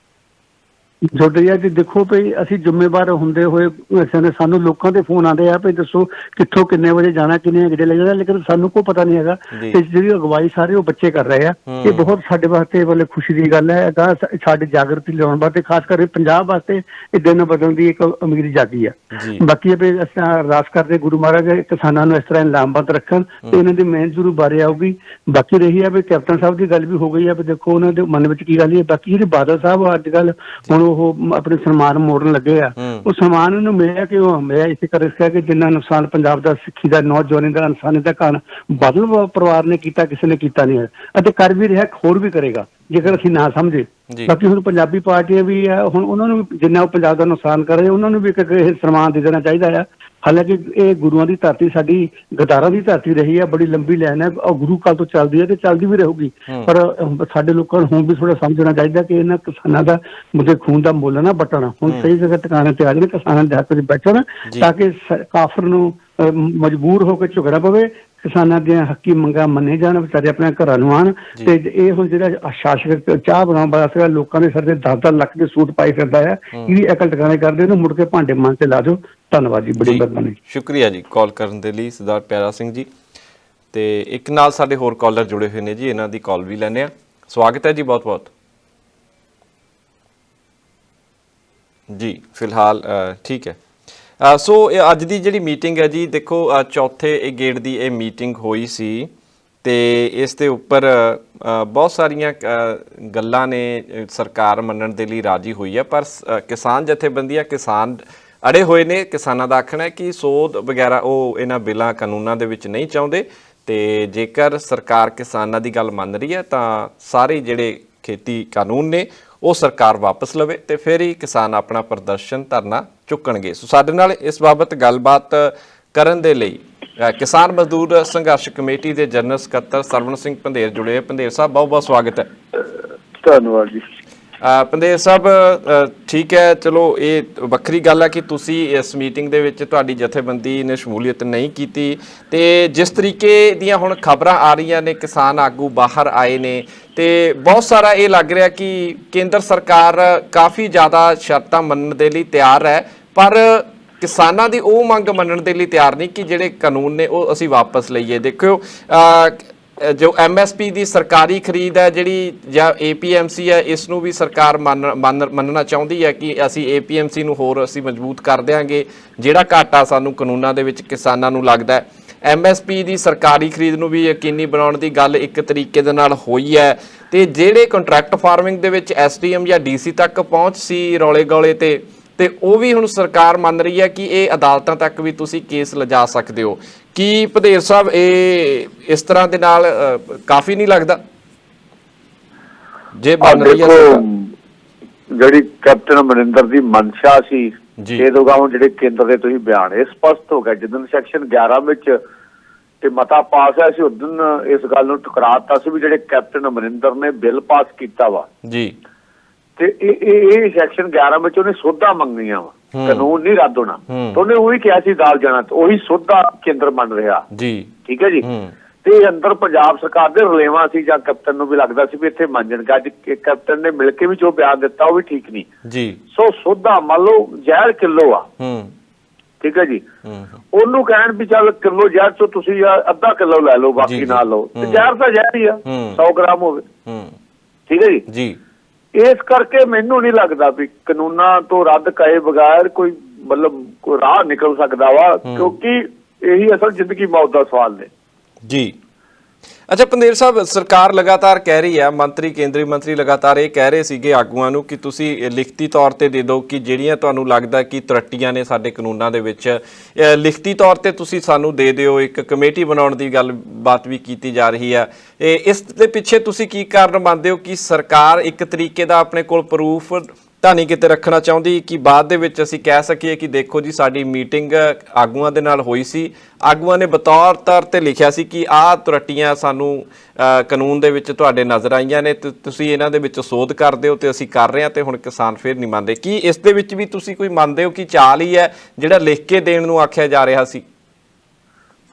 C: ਜੁੜ ਰਹੀ ਹੈ ਜੀ। ਦੇਖੋ ਭਈ ਅਸੀਂ ਜ਼ਿੰਮੇਵਾਰ ਹੁੰਦੇ ਹੋਏ ਸਾਨੂੰ ਲੋਕਾਂ ਦੇ ਫੋਨ ਆਉਂਦੇ ਆ ਵੀ ਦੱਸੋ ਕਿੱਥੋਂ ਕਿੰਨੇ ਵਜੇ ਜਾਣਾ, ਕਿੰਨੇ ਗੱਡੇ ਲੈ ਜਾਣਾ, ਲੇਕਿਨ ਸਾਨੂੰ ਕੋਈ ਪਤਾ ਨਹੀਂ ਹੈਗਾ। ਤੇ ਜਿਹੜੀ ਅਗਵਾਈ ਸਾਰੇ ਉਹ ਬੱਚੇ ਕਰ ਰਹੇ ਆ, ਇਹ ਬਹੁਤ ਸਾਡੇ ਵਾਸਤੇ ਮਤਲਬ ਖੁਸ਼ੀ ਦੀ ਗੱਲ ਹੈ। ਸਾਡੀ ਜਾਗਰਤੀ ਲਿਆਉਣ ਵਾਸਤੇ, ਖਾਸ ਕਰਕੇ ਪੰਜਾਬ ਵਾਸਤੇ ਇਹ ਦਿਨ ਬਦਲਣ ਦੀ ਇੱਕ ਅਮੀਰ ਜਾਗੀ ਆ। ਬਾਕੀ ਅਸੀਂ ਅਰਦਾਸ ਕਰਦੇ ਗੁਰੂ ਮਹਾਰਾਜ ਕਿਸਾਨਾਂ ਨੂੰ ਇਸ ਤਰ੍ਹਾਂ ਲਾਮਬੰਦ ਰੱਖਣ ਤੇ ਇਹਨਾਂ ਦੀ ਮਿਹਨਤ ਜ਼ਰੂਰ ਬਾਰੇ ਆਊਗੀ। ਬਾਕੀ ਰਹੀ ਹੈ ਵੀ ਕੈਪਟਨ ਸਾਹਿਬ ਦੀ ਗੱਲ ਵੀ ਹੋ ਗਈ ਹੈ ਵੀ ਦੇਖੋ ਉਹਨਾਂ ਦੇ ਮਨ ਵਿੱਚ ਕੀ ਗੱਲ ਹੈ। ਬਾਕੀ ਜਿਹੜੇ ਬਾਦਲ ਸਾਹਿਬ ਅੱਜ ਕੱਲ੍ਹ ਹੁਣ ਉਹ ਆਪਣੇ ਸਨਮਾਨ ਮੋੜਨ ਲੱਗੇ ਆ, ਉਹ ਸਨਮਾਨ ਉਹਨੂੰ ਮਿਲਿਆ ਕਿ ਉਹ ਮਿਲਿਆ ਇਸੇ ਕਰਕੇ ਕਿ ਜਿੰਨਾ ਨੁਕਸਾਨ ਪੰਜਾਬ ਦਾ ਸਿੱਖੀ ਦਾ, ਨੌਜਵਾਨੀ ਦਾ, ਇਨਸਾਨੀਅਤ ਦਾ ਕਾਰਨ ਬਾਦਲ ਪਰਿਵਾਰ ਨੇ ਕੀਤਾ, ਕਿਸੇ ਨੇ ਕੀਤਾ ਨਹੀਂ ਹੈ ਅਤੇ ਕਰ ਵੀ ਰਿਹਾ, ਹੋਰ ਵੀ ਕਰੇਗਾ ਜੇਕਰ ਅਸੀਂ ਨਾ ਸਮਝੇ। ਬਾਕੀ ਹੁਣ ਪੰਜਾਬੀ ਪਾਰਟੀਆਂ ਵੀ ਆ, ਹੁਣ ਉਹਨਾਂ ਨੂੰ ਜਿੰਨਾ ਉਹ ਪੰਜਾਬ ਦਾ ਨੁਕਸਾਨ ਕਰ ਰਹੇ ਉਹਨਾਂ ਨੂੰ ਵੀ ਇੱਕ ਸਨਮਾਨ ਦੇ ਦੇਣਾ ਚਾਹੀਦਾ ਆ। ਹਾਲਾਂਕਿ ਇਹ ਗੁਰੂਆਂ ਦੀ ਧਰਤੀ, ਸਾਡੀ ਗਦਾਰਾਂ ਦੀ ਧਰਤੀ ਰਹੀ ਹੈ, ਬੜੀ ਲੰਬੀ ਲਾਈਨ ਹੈ, ਉਹ ਗੁਰੂ ਕਾਲ ਤੋਂ ਚੱਲਦੀ ਹੈ ਤੇ ਚੱਲਦੀ ਵੀ ਰਹੂਗੀ। ਪਰ ਸਾਡੇ ਲੋਕਾਂ ਨੂੰ ਹੁਣ ਵੀ ਥੋੜਾ ਸਮਝਣਾ ਚਾਹੀਦਾ ਕਿ ਇਹਨਾਂ ਕਿਸਾਨਾਂ ਦਾ ਮੁੱਦੇ ਖੂਨ ਦਾ ਮੁੱਲ ਨਾ ਵੱਟਣਾ, ਹੁਣ ਸਹੀ ਜਗ੍ਹਾ ਟਿਕਾਣੇ ਤੇ ਆ ਜਾਣ, ਕਿਸਾਨਾਂ ਦੇ ਹੱਕ ਵਿੱਚ ਬੈਠਣ ਤਾਂ ਕਿ ਕਾਫਰ ਨੂੰ ਮਜਬੂਰ ਹੋ ਕੇ ਝੁਕਣਾ ਪਵੇ, ਕਿਸਾਨਾਂ ਦੀਆਂ ਹੱਕੀ ਮੰਗਾਂ ਮੰਨੇ ਜਾਣ, ਵਿਚਾਰੇ ਆਪਣੇ ਘਰਾਂ ਨੂੰ ਆਉਣ। ਤੇ ਇਹ ਹੁਣ ਜਿਹੜਾ ਸ਼ਾਸਕ ਚਾਹ ਬਣਾਉਣ ਵਾਲਾ ਸੀਗਾ, ਲੋਕਾਂ ਦੇ ਸਿਰ ਤੇ 10-10 ਲੱਖ ਦੇ ਸੂਟ ਪਾਈ ਫਿਰਦਾ ਹੈ, ਇਹਦੀ ਅਕਲ ਟਿਕਾਣੇ ਕਰਦੇ ਇਹਨੂੰ ਮੁੜ ਕੇ ਭਾਂਡੇ ਮਨ ਤੇ ਲਾ ਦਿਓ। ਧੰਨਵਾਦ ਜੀ, ਬੜੀ ਮਿਹਰਬਾਨੀ,
A: ਸ਼ੁਕਰੀਆ ਜੀ ਕਾਲ ਕਰਨ ਦੇ ਲਈ ਸਰਦਾਰ ਪਿਆਰਾ ਸਿੰਘ ਜੀ। ਤੇ ਇੱਕ ਨਾਲ ਸਾਡੇ ਹੋਰ ਕਾਲਰ ਜੁੜੇ ਹੋਏ ਨੇ ਜੀ, ਇਹਨਾਂ ਦੀ ਕਾਲ ਵੀ ਲੈਣੇ ਆ। ਸਵਾਗਤ ਹੈ ਜੀ, ਬਹੁਤ ਬਹੁਤ ਜੀ। ਫਿਲਹਾਲ ਠੀਕ ਹੈ। ਸੋ ਅੱਜ ਦੀ ਜਿਹੜੀ ਮੀਟਿੰਗ ਹੈ ਜੀ, ਦੇਖੋ ਚੌਥੇ ਗੇੜ ਦੀ ਇਹ ਮੀਟਿੰਗ ਹੋਈ ਸੀ ਤੇ ਇਸ ਦੇ ਉੱਪਰ ਬਹੁਤ ਸਾਰੀਆਂ ਗੱਲਾਂ ਨੇ ਸਰਕਾਰ ਮੰਨਣ ਦੇ ਲਈ ਰਾਜੀ ਹੋਈ ਹੈ, ਪਰ ਕਿਸਾਨ ਜਥੇਬੰਦੀਆਂ, ਕਿਸਾਨ ਅੜੇ ਹੋਏ ਨੇ। ਕਿਸਾਨਾਂ ਦਾ ਆਖਣਾ ਹੈ ਕਿ ਸੋਧ ਵਗੈਰਾ ਉਹ ਇਹਨਾਂ ਬਿੱਲਾਂ ਕਾਨੂੰਨਾਂ ਦੇ ਵਿੱਚ ਨਹੀਂ ਚਾਹੁੰਦੇ ਤੇ ਜੇਕਰ ਸਰਕਾਰ ਕਿਸਾਨਾਂ ਦੀ ਗੱਲ ਮੰਨ ਰਹੀ ਹੈ ਤਾਂ ਸਾਰੇ ਜਿਹੜੇ ਖੇਤੀ ਕਾਨੂੰਨ ਨੇ ਉਹ ਸਰਕਾਰ ਵਾਪਸ ਲਵੇ ਤੇ ਫਿਰ ਹੀ ਕਿਸਾਨ ਆਪਣਾ ਪ੍ਰਦਰਸ਼ਨ ਧਰਨਾ ਚੁੱਕਣਗੇ। ਸੋ ਸਾਡੇ ਨਾਲ ਇਸ ਬਾਬਤ ਗੱਲਬਾਤ ਕਰਨ ਦੇ ਲਈ ਕਿਸਾਨ ਮਜ਼ਦੂਰ ਸੰਘਰਸ਼ ਕਮੇਟੀ ਦੇ ਜਨਰਲ ਸਕੱਤਰ ਸਰਵਣ ਸਿੰਘ ਪੰਧੇਰ ਜੁੜੇ। ਪੰਧੇਰ ਸਾਹਿਬ, ਬਹੁਤ ਬਹੁਤ ਸਵਾਗਤ ਹੈ।
D: ਧੰਨਵਾਦ ਜੀ।
A: ਪੰਧੇਰ ਸਾਹਿਬ, ਠੀਕ ਹੈ, ਚਲੋ ਇਹ ਵੱਖਰੀ ਗੱਲ ਹੈ ਕਿ ਤੁਸੀਂ ਇਸ ਮੀਟਿੰਗ ਦੇ ਵਿੱਚ ਤੁਹਾਡੀ ਜਥੇਬੰਦੀ ਨੇ ਸ਼ਮੂਲੀਅਤ ਨਹੀਂ ਕੀਤੀ ਤੇ ਜਿਸ ਤਰੀਕੇ ਦੀਆਂ ਹੁਣ ਖਬਰਾਂ ਆ ਰਹੀਆਂ ਨੇ, ਕਿਸਾਨ ਆਗੂ ਬਾਹਰ ਆਏ ਨੇ ਤੇ ਬਹੁਤ ਸਾਰਾ ਇਹ ਲੱਗ ਰਿਹਾ ਕਿ ਕੇਂਦਰ ਸਰਕਾਰ ਕਾਫੀ ਜ਼ਿਆਦਾ ਸ਼ਰਤਾਂ ਮੰਨਣ ਦੇ ਲਈ ਤਿਆਰ ਹੈ, ਪਰ ਕਿਸਾਨਾਂ ਦੀ ਉਹ ਮੰਗ ਮੰਨਣ ਦੇ ਲਈ ਤਿਆਰ ਨਹੀਂ ਕਿ ਜਿਹੜੇ ਕਾਨੂੰਨ ਨੇ ਉਹ ਅਸੀਂ ਵਾਪਸ ਲਈਏ। ਦੇਖਿਓ ਜੋ MSP ਦੀ ਸਰਕਾਰੀ ਖਰੀਦ ਹੈ ਜਿਹੜੀ, ਜਾਂ APMC ਹੈ, ਇਸ ਨੂੰ ਵੀ ਸਰਕਾਰ ਮੰਨਣਾ ਚਾਹੁੰਦੀ ਹੈ ਕਿ ਅਸੀਂ APMC ਨੂੰ ਹੋਰ ਅਸੀਂ ਮਜ਼ਬੂਤ ਕਰ ਦਿਆਂਗੇ, ਜਿਹੜਾ ਘਾਟਾ ਸਾਨੂੰ ਕਾਨੂੰਨਾਂ ਦੇ ਵਿੱਚ ਕਿਸਾਨਾਂ ਨੂੰ ਲੱਗਦਾ ਹੈ। MSP ਦੀ ਸਰਕਾਰੀ ਖਰੀਦ ਨੂੰ ਵੀ ਯਕੀਨੀ ਬਣਾਉਣ ਦੀ ਗੱਲ ਇੱਕ ਤਰੀਕੇ ਦੇ ਨਾਲ ਹੋਈ ਹੈ ਤੇ ਜਿਹੜੇ ਕੰਟਰੈਕਟ ਫਾਰਮਿੰਗ ਦੇ ਵਿੱਚ SDM ਜਾਂ DC ਤੱਕ ਪਹੁੰਚ ਸੀ ਰੌਲੇ ਗੌਲੇ ਤੇ ਉਹ ਵੀ ਹੁਣ ਸਰਕਾਰ ਮੰਨ ਰਹੀ ਹੈ ਕਿ ਇਹ ਅਦਾਲਤਾਂ ਤੱਕ ਵੀ ਤੁਸੀਂ ਕੇਸ ਲਿਜਾ ਸਕਦੇ ਹੋ। ਕੀ ਪੰਧੇਰ ਸਾਹਿਬ ਇਹ ਇਸ ਤਰ੍ਹਾਂ ਦੇ ਨਾਲ ਕਾਫੀ ਨਹੀਂ ਲੱਗਦਾ ਜੇ ਬਣ ਰਹੀ ਹੈ
D: ਜਿਹੜੀ ਕੈਪਟਨ ਅਮਰਿੰਦਰ ਦੀ ਮਨਸ਼ਾ ਸੀ ਇਹ ਦੋਗਾਉਂ ਜਿਹੜੇ ਕੇਂਦਰ ਦੇ ਤੁਸੀਂ ਬਿਆਨ ਇਹ ਸਪਸ਼ਟ ਹੋ ਗਿਆ। ਜਦੋਂ ਸੈਕਸ਼ਨ 11 ਵਿੱਚ ਤੇ ਮਤਾ ਪਾਸ ਹੋਇਆ ਸੀ ਉਦੋਂ ਇਸ ਗੱਲ ਨੂੰ ਠੁਕਰਾਤਾ ਸੀ ਵੀ ਜਿਹੜੇ ਕੈਪਟਨ ਅਮਰਿੰਦਰ ਨੇ ਬਿੱਲ ਪਾਸ ਕੀਤਾ ਵਾ ਜੀ ਤੇ ਇਹ ਸੈਕਸ਼ਨ 11 ਵਿੱਚ ਉਹਨੇ ਸੋਧਾਂ ਮੰਗੀਆਂ ਵਾ, ਕਾਨੂੰਨ ਨਹੀਂ ਰੱਦ ਹੋਣਾ। ਉਹਨੇ ਉਹੀ ਕਿਹਾ ਸੀ ਅਦਾਲਤ ਜਾਣਾ, ਉਹੀ ਸੋਧਾਂ ਕੇਂਦਰ ਮੰਨ ਰਿਹਾ ਜੀ, ਠੀਕ ਹੈ ਜੀ। ਤੇ ਅੰਦਰ ਪੰਜਾਬ ਸਰਕਾਰ ਦੇ ਰਲੇਵਾਂ ਸੀ ਜਾਂ ਕੈਪਟਨ ਨੂੰ ਵੀ ਲੱਗਦਾ ਸੀ ਵੀ ਇੱਥੇ ਮੰਨਣਗੇ। ਅੱਜ ਕੈਪਟਨ ਨੇ ਮਿਲ ਕੇ ਵੀ ਜੋ ਬਿਆਨ ਦਿੱਤਾ ਉਹ ਵੀ ਠੀਕ ਨਹੀਂ ਜੀ। ਸੋ ਸੋਧਾਂ ਮੰਨ ਲਓ ਜ਼ਹਿਰ ਕਿਲੋ ਆ, ਠੀਕ ਹੈ ਜੀ, ਉਹਨੂੰ ਕਹਿਣ ਵੀ ਚੱਲ ਕਿਲੋ ਜ਼ਹਿਰ ਚੋਂ ਤੁਸੀਂ ਅੱਧਾ ਕਿਲੋ ਲੈ ਲਓ, ਬਾਕੀ ਨਾ ਲਓ, ਤੇ ਜ਼ਹਿਰ ਤਾਂ ਜ਼ਹਿਰ ਹੀ ਆ, 100 ਗ੍ਰਾਮ ਹੋਵੇ, ਠੀਕ ਹੈ ਜੀ। ਇਸ ਕਰਕੇ ਮੈਨੂੰ ਨਹੀਂ ਲੱਗਦਾ ਵੀ ਕਾਨੂੰਨਾਂ ਤੋਂ ਰੱਦ ਕਰੇ ਬਗੈਰ ਕੋਈ ਮਤਲਬ ਕੋਈ ਰਾਹ ਨਿਕਲ ਸਕਦਾ ਵਾ, ਕਿਉਂਕਿ ਇਹੀ ਅਸਲ ਜ਼ਿੰਦਗੀ ਮੌਤ ਦਾ ਸਵਾਲ ਨੇ
A: ਜੀ। ਅੱਛਾ ਪੰਦੇਰ ਸਾਹਿਬ, ਸਰਕਾਰ ਲਗਾਤਾਰ ਕਹਿ ਰਹੀ ਹੈ, ਕੇਂਦਰੀ ਮੰਤਰੀ ਲਗਾਤਾਰ ਇਹ ਕਹਿ ਰਹੇ ਸੀਗੇ ਆਗੂਆਂ ਨੂੰ ਕਿ ਤੁਸੀਂ ਲਿਖਤੀ ਤੌਰ ਤੇ ਦੇ ਦਿਓ ਕਿ ਜਿਹੜੀਆਂ ਤੁਹਾਨੂੰ ਲੱਗਦਾ ਕਿ ਤਰੱਟੀਆਂ ਨੇ ਸਾਡੇ ਕਾਨੂੰਨਾਂ ਦੇ ਵਿੱਚ, ਲਿਖਤੀ ਤੌਰ ਤੇ ਤੁਸੀਂ ਸਾਨੂੰ ਦੇ ਦਿਓ। ਇੱਕ ਕਮੇਟੀ ਬਣਾਉਣ ਦੀ ਗੱਲਬਾਤ ਵੀ ਕੀਤੀ ਜਾ ਰਹੀ ਹੈ। ਇਸ ਦੇ ਪਿੱਛੇ ਤੁਸੀਂ ਕੀ ਕਾਰਨ ਮੰਨਦੇ ਹੋ ਕਿ ਸਰਕਾਰ ਇੱਕ ਤਰੀਕੇ ਦਾ ਆਪਣੇ ਕੋਲ ਪ੍ਰੂਫ ਤਾਂ ਨਹੀਂ ਕਿਤੇ ਰੱਖਣਾ ਚਾਹੁੰਦੀ ਕਿ ਬਾਅਦ ਦੇ ਵਿੱਚ ਅਸੀਂ ਕਹਿ ਸਕੀਏ ਕਿ ਦੇਖੋ ਜੀ ਸਾਡੀ ਮੀਟਿੰਗ ਆਗੂਆਂ ਦੇ ਨਾਲ ਹੋਈ ਸੀ, ਆਗੂਆਂ ਨੇ ਬਤੌਰ ਤੌਰ ਤੇ ਲਿਖਿਆ ਸੀ ਕਿ ਆਹ ਤਰੱਟੀਆਂ ਸਾਨੂੰ ਕਾਨੂੰਨ ਦੇ ਵਿੱਚ ਤੁਹਾਡੇ ਨਜ਼ਰ ਆਈਆਂ ਨੇ ਤੇ ਤੁਸੀਂ ਇਹਨਾਂ ਦੇ ਵਿੱਚ ਸੋਧ ਕਰ ਦਿਓ ਤੇ ਅਸੀਂ ਕਰ ਰਹੇ ਹਾਂ ਤੇ ਹੁਣ ਕਿਸਾਨ ਫਿਰ ਨਹੀਂ ਮੰਨਦੇ। ਕੀ ਇਸ ਦੇ ਵਿੱਚ ਵੀ ਤੁਸੀਂ ਕੋਈ ਮੰਨਦੇ ਹੋ ਕਿ ਚਾਲ ਹੀ ਹੈ ਜਿਹੜਾ ਲਿਖ ਕੇ ਦੇਣ ਨੂੰ ਆਖਿਆ ਜਾ ਰਿਹਾ ਸੀ?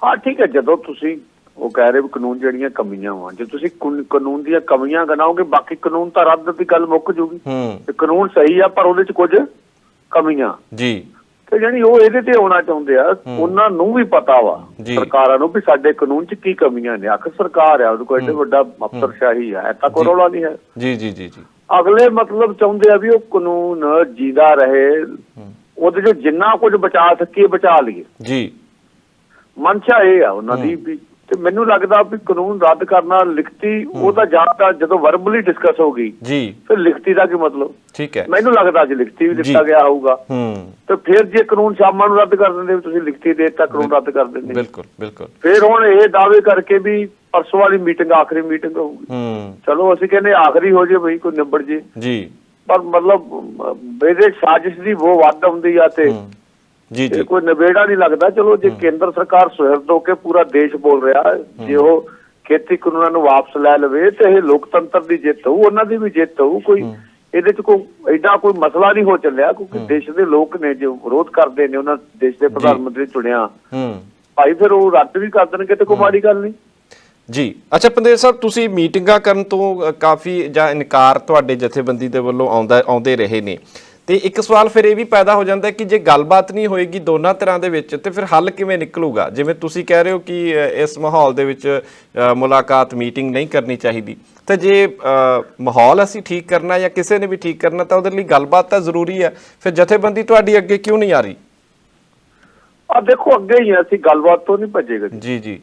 D: ਹਾਂ ਠੀਕ ਹੈ, ਜਦੋਂ ਤੁਸੀਂ ਉਹ ਕਹਿ ਰਹੇ ਵੀ ਕਾਨੂੰਨ ਜਿਹੜੀਆਂ ਕਮੀਆਂ ਵਾ, ਜੇ ਤੁਸੀਂ ਕਾਨੂੰਨ ਦੀਆਂ ਕਮੀਆਂ ਗਿਣਾਓਗੇ ਬਾਕੀ ਕਾਨੂੰਨ ਤਾਂ ਰੱਦ ਦੀ ਗੱਲ ਮੁੱਕ ਜੂਗੀ। ਤੇ ਕਾਨੂੰਨ ਸਹੀ ਆ ਪਰ ਉਹਦੇ ਚ ਕੁਝ ਕਮੀਆਂ ਜੀ, ਤੇ ਜਿਹੜੀ ਉਹ ਇਹਦੇ ਤੇ ਆਉਣਾ ਚਾਹੁੰਦੇ ਆ, ਉਹਨਾਂ ਨੂੰ ਵੀ ਪਤਾ ਵਾ ਸਰਕਾਰਾਂ ਨੂੰ ਵੀ ਸਾਡੇ ਕਾਨੂੰਨ ਚ ਕੀ ਕਮੀਆਂ ਨੇ। ਆਖਰ ਸਰਕਾਰ ਆ, ਉਹਦੇ ਕੋਲ ਏਡਾ ਵੱਡਾ ਅਫਸਰਸ਼ਾਹੀ ਆ, ਐਸਾ ਕੋਈ ਰੌਲਾ ਨਹੀਂ ਹੈ ਜੀ ਜੀ ਜੀ ਜੀ। ਅਗਲੇ ਮਤਲਬ ਚਾਹੁੰਦੇ ਆ ਵੀ ਉਹ ਕਾਨੂੰਨ ਜੀਦਾ ਰਹੇ, ਉਹਦੇ ਚ ਜਿੰਨਾ ਕੁਝ ਬਚਾ ਸਕੀਏ ਬਚਾ ਲਈਏ ਜੀ। ਮਨਸ਼ਾ ਇਹ ਆ ਉਹਨਾਂ ਦੀ ਵੀ, ਤੇ ਮੈਨੂੰ ਲੱਗਦਾ ਵੀ ਕਾਨੂੰਨ ਰੱਦ ਕਰਨਾ ਲਿਖਤੀ ਉਹਦਾ ਜਾਂ ਜਦੋਂ ਵਰਬਲੀ ਡਿਸਕਸ ਹੋ ਗਈ ਜੀ, ਫਿਰ ਲਿਖਤੀ ਦਾ ਕੀ ਮਤਲਬ? ਠੀਕ ਹੈ, ਮੈਨੂੰ ਲੱਗਦਾ ਅੱਜ ਲਿਖਤੀ ਵੀ ਦਿੱਤਾ ਗਿਆ ਹੋਊਗਾ ਤੇ ਫਿਰ ਜੇ ਕਾਨੂੰਨ ਸ਼ਾਮਾਂ ਨੂੰ ਰੱਦ ਕਰ ਦਿੰਦੇ, ਤੁਸੀਂ ਲਿਖਤੀ ਦੇ ਦਿੱਤਾ ਕਾਨੂੰਨ ਰੱਦ ਕਰ ਦਿੰਦੇ। ਬਿਲਕੁਲ ਬਿਲਕੁਲ। ਫਿਰ ਹੁਣ ਇਹ ਦਾਅਵੇ ਕਰਕੇ ਵੀ ਪਰਸੋਂ ਵਾਲੀ ਮੀਟਿੰਗ ਆਖਰੀ ਮੀਟਿੰਗ ਹੋਊਗੀ, ਚਲੋ ਅਸੀਂ ਕਹਿੰਦੇ ਆਖਰੀ ਹੋ ਜੇ ਬਈ, ਕੋਈ ਨਿਬੜ ਜੇ ਜੀ, ਪਰ ਮਤਲਬ ਇਹਦੇ ਸਾਜ਼ਿਸ਼ ਦੀ ਉਹ ਵੱਧ ਹੁੰਦੀ ਆ ਤੇ ਜੀ ਜੀ ਕੋਈ ਨਿਬੇੜਾ ਨਹੀਂ ਲੱਗਦਾ। ਚਲੋ ਜੇ ਕੇਂਦਰ ਸਰਕਾਰ ਸੁਹਿਰਦ ਹੋ ਕੇ ਪੂਰਾ ਦੇਸ਼ ਬੋਲ ਰਿਹਾ, ਜੇ ਉਹ ਖੇਤੀ ਕਾਨੂੰਨਾਂ ਨੂੰ ਵਾਪਸ ਲੈ ਲਵੇ ਤੇ ਇਹ ਲੋਕਤੰਤਰ ਦੀ ਜਿੱਤ ਹੋਊ, ਉਹਨਾਂ ਦੀ ਵੀ ਜਿੱਤ ਹੋਊ। ਕੋਈ ਇਹਦੇ ਚ ਕੋਈ ਐਡਾ ਕੋਈ ਮਸਲਾ ਨਹੀਂ ਹੋ ਚੱਲਿਆ, ਕਿਉਂਕਿ ਦੇਸ਼ ਦੇ ਲੋਕ ਨੇ ਜੋ ਵਿਰੋਧ ਕਰਦੇ ਨੇ, ਉਹਨਾਂ ਦੇਸ਼ ਦੇ ਪ੍ਰਧਾਨ ਮੰਤਰੀ ਚੁਣਿਆ ਭਾਈ, ਫਿਰ ਉਹ ਰੱਦ ਵੀ ਕਰ ਦੇਣਗੇ ਤੇ ਕੋਈ ਮਾੜੀ ਗੱਲ ਨਹੀਂ ਜੀ। ਅੱਛਾ ਪੰਦੇਰ ਸਾਹਿਬ, ਤੁਸੀਂ ਮੀਟਿੰਗਾਂ ਕਰਨ ਤੋਂ ਕਾਫੀ ਜਾਂ ਇਨਕਾਰ ਤੁਹਾਡੇ ਜਥੇਬੰਦੀ ਦੇ ਵੱਲੋਂ ਆਉਂਦੇ ਰਹੇ ਨੇ, ਤੇ ਇੱਕ ਸਵਾਲ ਫਿਰ ਇਹ ਵੀ ਪੈਦਾ ਹੋ ਜਾਂਦਾ ਕਿ ਜੇ ਗੱਲਬਾਤ ਨਹੀਂ ਹੋਏਗੀ ਦੋਨਾਂ ਤਰ੍ਹਾਂ ਦੇ ਵਿੱਚ ਤੇ ਫਿਰ ਹੱਲ ਕਿਵੇਂ ਨਿਕਲੂਗਾ? ਜਿਵੇਂ ਤੁਸੀਂ ਕਹਿ ਰਹੇ ਹੋ ਕਿ ਇਸ ਮਾਹੌਲ ਦੇ ਵਿੱਚ ਮੁਲਾਕਾਤ ਮੀਟਿੰਗ ਨਹੀਂ ਕਰਨੀ ਚਾਹੀਦੀ, ਤੇ ਜੇ ਮਾਹੌਲ ਅਸੀਂ ਠੀਕ ਕਰਨਾ ਜਾਂ ਕਿਸੇ ਨੇ ਵੀ ਠੀਕ ਕਰਨਾ ਤਾਂ ਉਹਦੇ ਲਈ ਗੱਲਬਾਤ ਤਾਂ ਜ਼ਰੂਰੀ ਹੈ। ਫਿਰ ਜਥੇਬੰਦੀ ਤੁਹਾਡੀ ਅੱਗੇ ਕਿਉਂ ਨਹੀਂ ਆ ਰਹੀ? ਦੇਖੋ ਅੱਗੇ ਹੀ ਅਸੀਂ ਗੱਲਬਾਤ ਤੋਂ ਨਹੀਂ ਭੱਜੇਗਾ ਜੀ ਜੀ।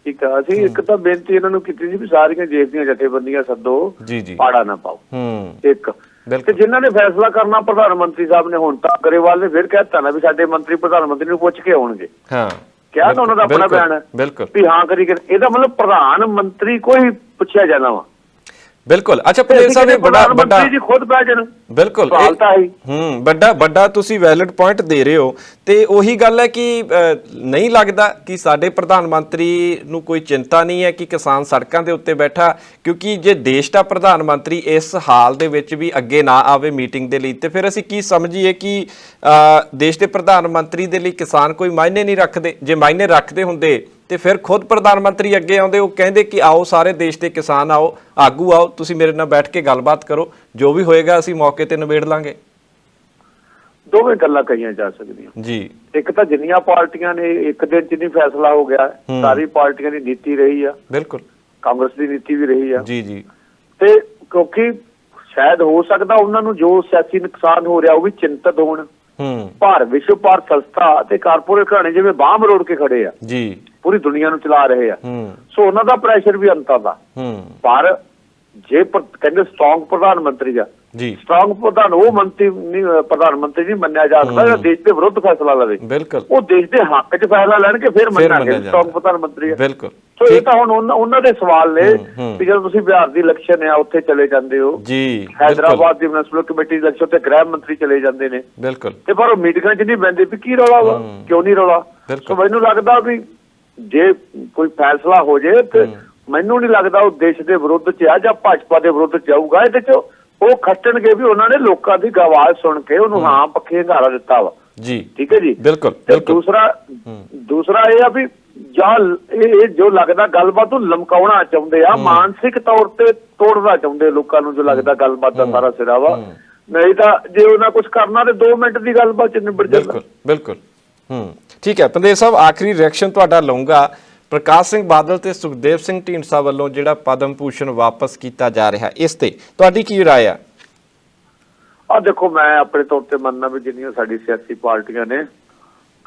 D: ਠੀਕ ਆ, ਅਸੀਂ ਇੱਕ ਤਾਂ ਬੇਨਤੀ ਇਹਨਾਂ ਨੂੰ ਕੀਤੀ ਸੀ ਵੀ ਸਾਰੀਆਂ ਦੇਸ਼ ਦੀਆਂ ਜਥੇਬੰਦੀਆਂ ਸੱਦੋ, ਪਾੜਾ ਨਾ ਪਾਓ। ਇੱਕ ਤੇ ਜਿਨ੍ਹਾਂ ਨੇ ਫੈਸਲਾ ਕਰਨਾ ਪ੍ਰਧਾਨ ਮੰਤਰੀ ਸਾਹਿਬ ਨੇ, ਹੁਣ ਤਾਂ ਗਰੇਵਾਲ ਨੇ ਫਿਰ ਕਹਿਤਾ ਨਾ ਵੀ ਸਾਡੇ ਮੰਤਰੀ ਪ੍ਰਧਾਨ ਮੰਤਰੀ ਨੂੰ ਪੁੱਛ ਕੇ ਆਉਣਗੇ। ਹਾਂ ਕਿਹਾ ਤਾਂ ਉਹਨਾਂ ਦਾ ਆਪਣਾ ਬਿਆਨ ਹੈ ਵੀ ਹਾਂ ਕਰੀ, ਇਹਦਾ ਮਤਲਬ ਪ੍ਰਧਾਨ ਮੰਤਰੀ ਕੋਈ ਪੁੱਛਿਆ ਜਾਣਾ ਵਾ। ਬਿਲਕੁਲ। ਅੱਛਾ ਪੰਦੇਰ ਸਾਹਿਬ ਨੇ ਵੱਡਾ ਜੀ ਖੁਦ ਪੈ ਜਾਣ, ਬਿਲਕੁਲ ਵੱਡਾ ਤੁਸੀਂ ਵੈਲਿਡ ਪੁਆਇੰਟ ਦੇ ਰਹੇ ਹੋ, ਤੇ ਉਹੀ ਗੱਲ ਹੈ ਕਿ ਨਹੀਂ ਲੱਗਦਾ ਕਿ ਸਾਡੇ ਪ੍ਰਧਾਨ ਮੰਤਰੀ ਨੂੰ ਕੋਈ ਚਿੰਤਾ ਨਹੀਂ ਹੈ ਕਿ ਕਿਸਾਨ ਸੜਕਾਂ ਦੇ ਉੱਤੇ ਬੈਠਾ, ਕਿਉਂਕਿ ਜੇ ਦੇਸ਼ ਦਾ ਪ੍ਰਧਾਨ ਮੰਤਰੀ ਇਸ ਹਾਲ ਦੇ ਵਿੱਚ ਵੀ ਅੱਗੇ ਨਾ ਆਵੇ ਮੀਟਿੰਗ ਦੇ ਲਈ, ਤੇ ਫਿਰ ਅਸੀਂ ਕੀ ਸਮਝੀਏ ਕਿ ਦੇਸ਼ ਦੇ ਪ੍ਰਧਾਨ ਮੰਤਰੀ ਦੇ ਲਈ ਕਿਸਾਨ ਕੋਈ ਮਾਇਨੇ ਨਹੀਂ ਰੱਖਦੇ? ਜੇ ਮਾਇਨੇ ਰੱਖਦੇ ਹੁੰਦੇ ਤੇ ਫਿਰ ਖੁਦ ਪ੍ਰਧਾਨ ਮੰਤਰੀ ਅੱਗੇ ਆਉਂਦੇ, ਉਹ ਕਹਿੰਦੇ ਕਿ ਆਓ ਸਾਰੇ ਦੇਸ਼ ਦੇ ਕਿਸਾਨ ਆਓ, ਆਗੂ ਆਓ, ਤੁਸੀਂ ਮੇਰੇ ਨਾਲ ਬੈਠ ਕੇ ਗੱਲਬਾਤ ਕਰੋ, ਜੋ ਵੀ ਹੋਏਗਾ ਅਸੀਂ ਮੌਕੇ ਤੇ ਨਿਬੇੜ ਲਾਂਗੇ। ਦੋਵੇਂ ਗੱਲਾਂ ਕਹੀਆਂ ਜਾ ਸਕਦੀਆਂ ਜੀ। ਇੱਕ ਤਾਂ ਜਿੰਨੀਆਂ ਪਾਰਟੀਆਂ ਨੇ ਇੱਕ ਦਿਨ ਚ ਨਹੀਂ ਫੈਸਲਾ ਹੋ ਗਿਆ, ਸਾਰੀ ਪਾਰਟੀਆਂ ਦੀ ਨੀਤੀ ਰਹੀ ਆ, ਬਿਲਕੁਲ ਕਾਂਗਰਸ ਦੀ ਨੀਤੀ ਵੀ ਰਹੀ ਆ ਜੀ ਜੀ। ਤੇ ਕਿਉਂਕਿ ਸ਼ਾਇਦ ਹੋ ਸਕਦਾ ਉਹਨਾਂ ਨੂੰ ਜੋ ਸਿਆਸੀ ਨੁਕਸਾਨ ਹੋ ਰਿਹਾ ਉਹ ਵੀ ਚਿੰਤਤ ਹੋਣ। ਭਾਰ ਵਿਸ਼ਵ ਭਾਰ ਸੰਸਥਾ ਤੇ ਕਾਰਪੋਰੇਟ ਘਰਾਣੇ ਜਿਵੇਂ ਬਾਂਹ ਮਰੋੜ ਕੇ ਖੜੇ ਆ ਜੀ, ਪੂਰੀ ਦੁਨੀਆ ਨੂੰ ਚਲਾ ਰਹੇ ਆ, ਸੋ ਉਹਨਾਂ ਦਾ ਪ੍ਰੈਸ਼ਰ ਵੀ ਅੰਤਾਂ ਦਾ। ਪਰ ਜੇ ਕਹਿੰਦੇ ਸਟਰੋਂਗ ਪ੍ਰਧਾਨ ਮੰਤਰੀ ਆ ਜੀ, ਸਟਰੋਂਗ ਪ੍ਰਧਾਨ ਉਹ ਮੰਤਰੀ ਪ੍ਰਧਾਨ ਮੰਤਰੀ ਨਹੀਂ ਮੰਨਿਆ ਜਾ ਸਕਦਾ ਜਿਹੜਾ ਦੇਸ਼ ਦੇ ਵਿਰੁੱਧ ਫੈਸਲਾ ਲਵੇ। ਬਿਲਕੁਲ, ਉਹ ਦੇਸ਼ ਦੇ ਹੱਕ 'ਚ ਫੈਸਲਾ ਲੈਣਗੇ ਫਿਰ ਮੰਨਾਂਗੇ ਸਟਰੋਂਗ ਪ੍ਰਧਾਨ ਮੰਤਰੀ ਆ। ਬਿਲਕੁਲ। ਸੋ ਇਹ ਤਾਂ ਹੁਣ ਉਹਨਾਂ ਦੇ ਸਵਾਲ ਨੇ ਵੀ ਜਦੋਂ ਤੁਸੀਂ ਬਿਹਾਰ ਦੀ ਇਲੈਕਸ਼ਨ ਆ ਉੱਥੇ ਚਲੇ ਜਾਂਦੇ ਹੋ ਜੀ, ਹੈਦਰਾਬਾਦ ਦੀ ਮਿਊਨਿਸਪਲ ਕਮੇਟੀ ਦੀ ਇਲੈਕਸ਼ਨ ਤੇ ਗ੍ਰਹਿ ਮੰਤਰੀ ਚਲੇ ਜਾਂਦੇ ਨੇ। ਬਿਲਕੁਲ। ਤੇ ਪਰ ਉਹ ਮੀਟਿੰਗਾਂ 'ਚ ਨਹੀਂ ਬਹਿੰਦੇ ਵੀ ਕੀ ਰੌਲਾ ਵਾ, ਕਿਉਂ ਨਹੀਂ ਰੌਲਾ? ਸੋ ਮੈਨੂੰ ਲੱਗਦਾ ਵੀ ਜੇ ਕੋਈ ਫੈਸਲਾ ਹੋ ਜੇ ਤੇ ਮੈਨੂੰ ਨਹੀਂ ਲੱਗਦਾ ਉਹ ਦੇਸ਼ ਦੇ ਵਿਰੁੱਧ 'ਚ ਆ ਜਾਂ ਭਾਜਪਾ ਦੇ ਵਿਰੁੱਧ 'ਚ ਆਊਗਾ। ਇਹਦੇ 'ਚ ਉਹ ਖੱਟਣਗੇ ਵੀ ਉਹਨਾਂ ਨੇ ਲੋਕਾਂ ਦੀ ਆਵਾਜ਼ ਸੁਣ ਕੇ ਉਹਨੂੰ ਹਾਂ ਪੱਖੀ ਹੰਗਾਰਾ ਦਿੱਤਾ ਵਾ ਜੀ। ਠੀਕ ਹੈ ਜੀ। ਬਿਲਕੁਲ। ਦੂਸਰਾ ਇਹ ਆ ਵੀ ਜਾਂ ਇਹ ਜੋ ਲੱਗਦਾ ਗੱਲਬਾਤ ਨੂੰ ਲਮਕਾਉਣਾ ਚਾਹੁੰਦੇ ਆ, ਮਾਨਸਿਕ ਤੌਰ ਤੇ ਤੋੜਨਾ ਚਾਹੁੰਦੇ ਲੋਕਾਂ ਨੂੰ, ਜੋ ਲੱਗਦਾ ਗੱਲਬਾਤ ਦਾ ਸਾਰਾ ਸਿਰਾ ਵਾ। ਨਹੀਂ ਤਾਂ ਜੇ ਉਹਨਾਂ ਕੁਝ ਕਰਨਾ ਤੇ 2 ਮਿੰਟ ਦੀ ਗੱਲਬਾਤ 'ਚ ਨਿਬੜ ਜਾਂਦਾ। ਬਿਲਕੁਲ। ਠੀਕ ਹੈ ਪੰਦੇਰ ਸਾਹਿਬ, ਆਖਰੀ ਰਿਐਕਸ਼ਨ ਤੁਹਾਡਾ ਲਊਂਗਾ। ਪ੍ਰਕਾਸ਼ ਸਿੰਘ ਬਾਦਲ ਤੇ ਸੁਖਦੇਵ ਸਿੰਘ ਢੀਂਡਸਾ ਵੱਲੋਂ ਜਿਹੜਾ ਪਦਮ ਭੂਸ਼ਣ ਵਾਪਸ ਕੀਤਾ ਜਾ ਰਿਹਾ, ਇਸ ਤੇ ਤੁਹਾਡੀ ਕੀ ਰਾਏ ਆ? ਆ ਦੇਖੋ, ਮੈਂ ਆਪਣੇ ਤੌਰ ਤੇ ਮੰਨਦਾ ਵੀ ਜਿੰਨੀਆਂ ਸਾਡੀ ਸਿਆਸੀ ਪਾਰਟੀਆਂ ਨੇ,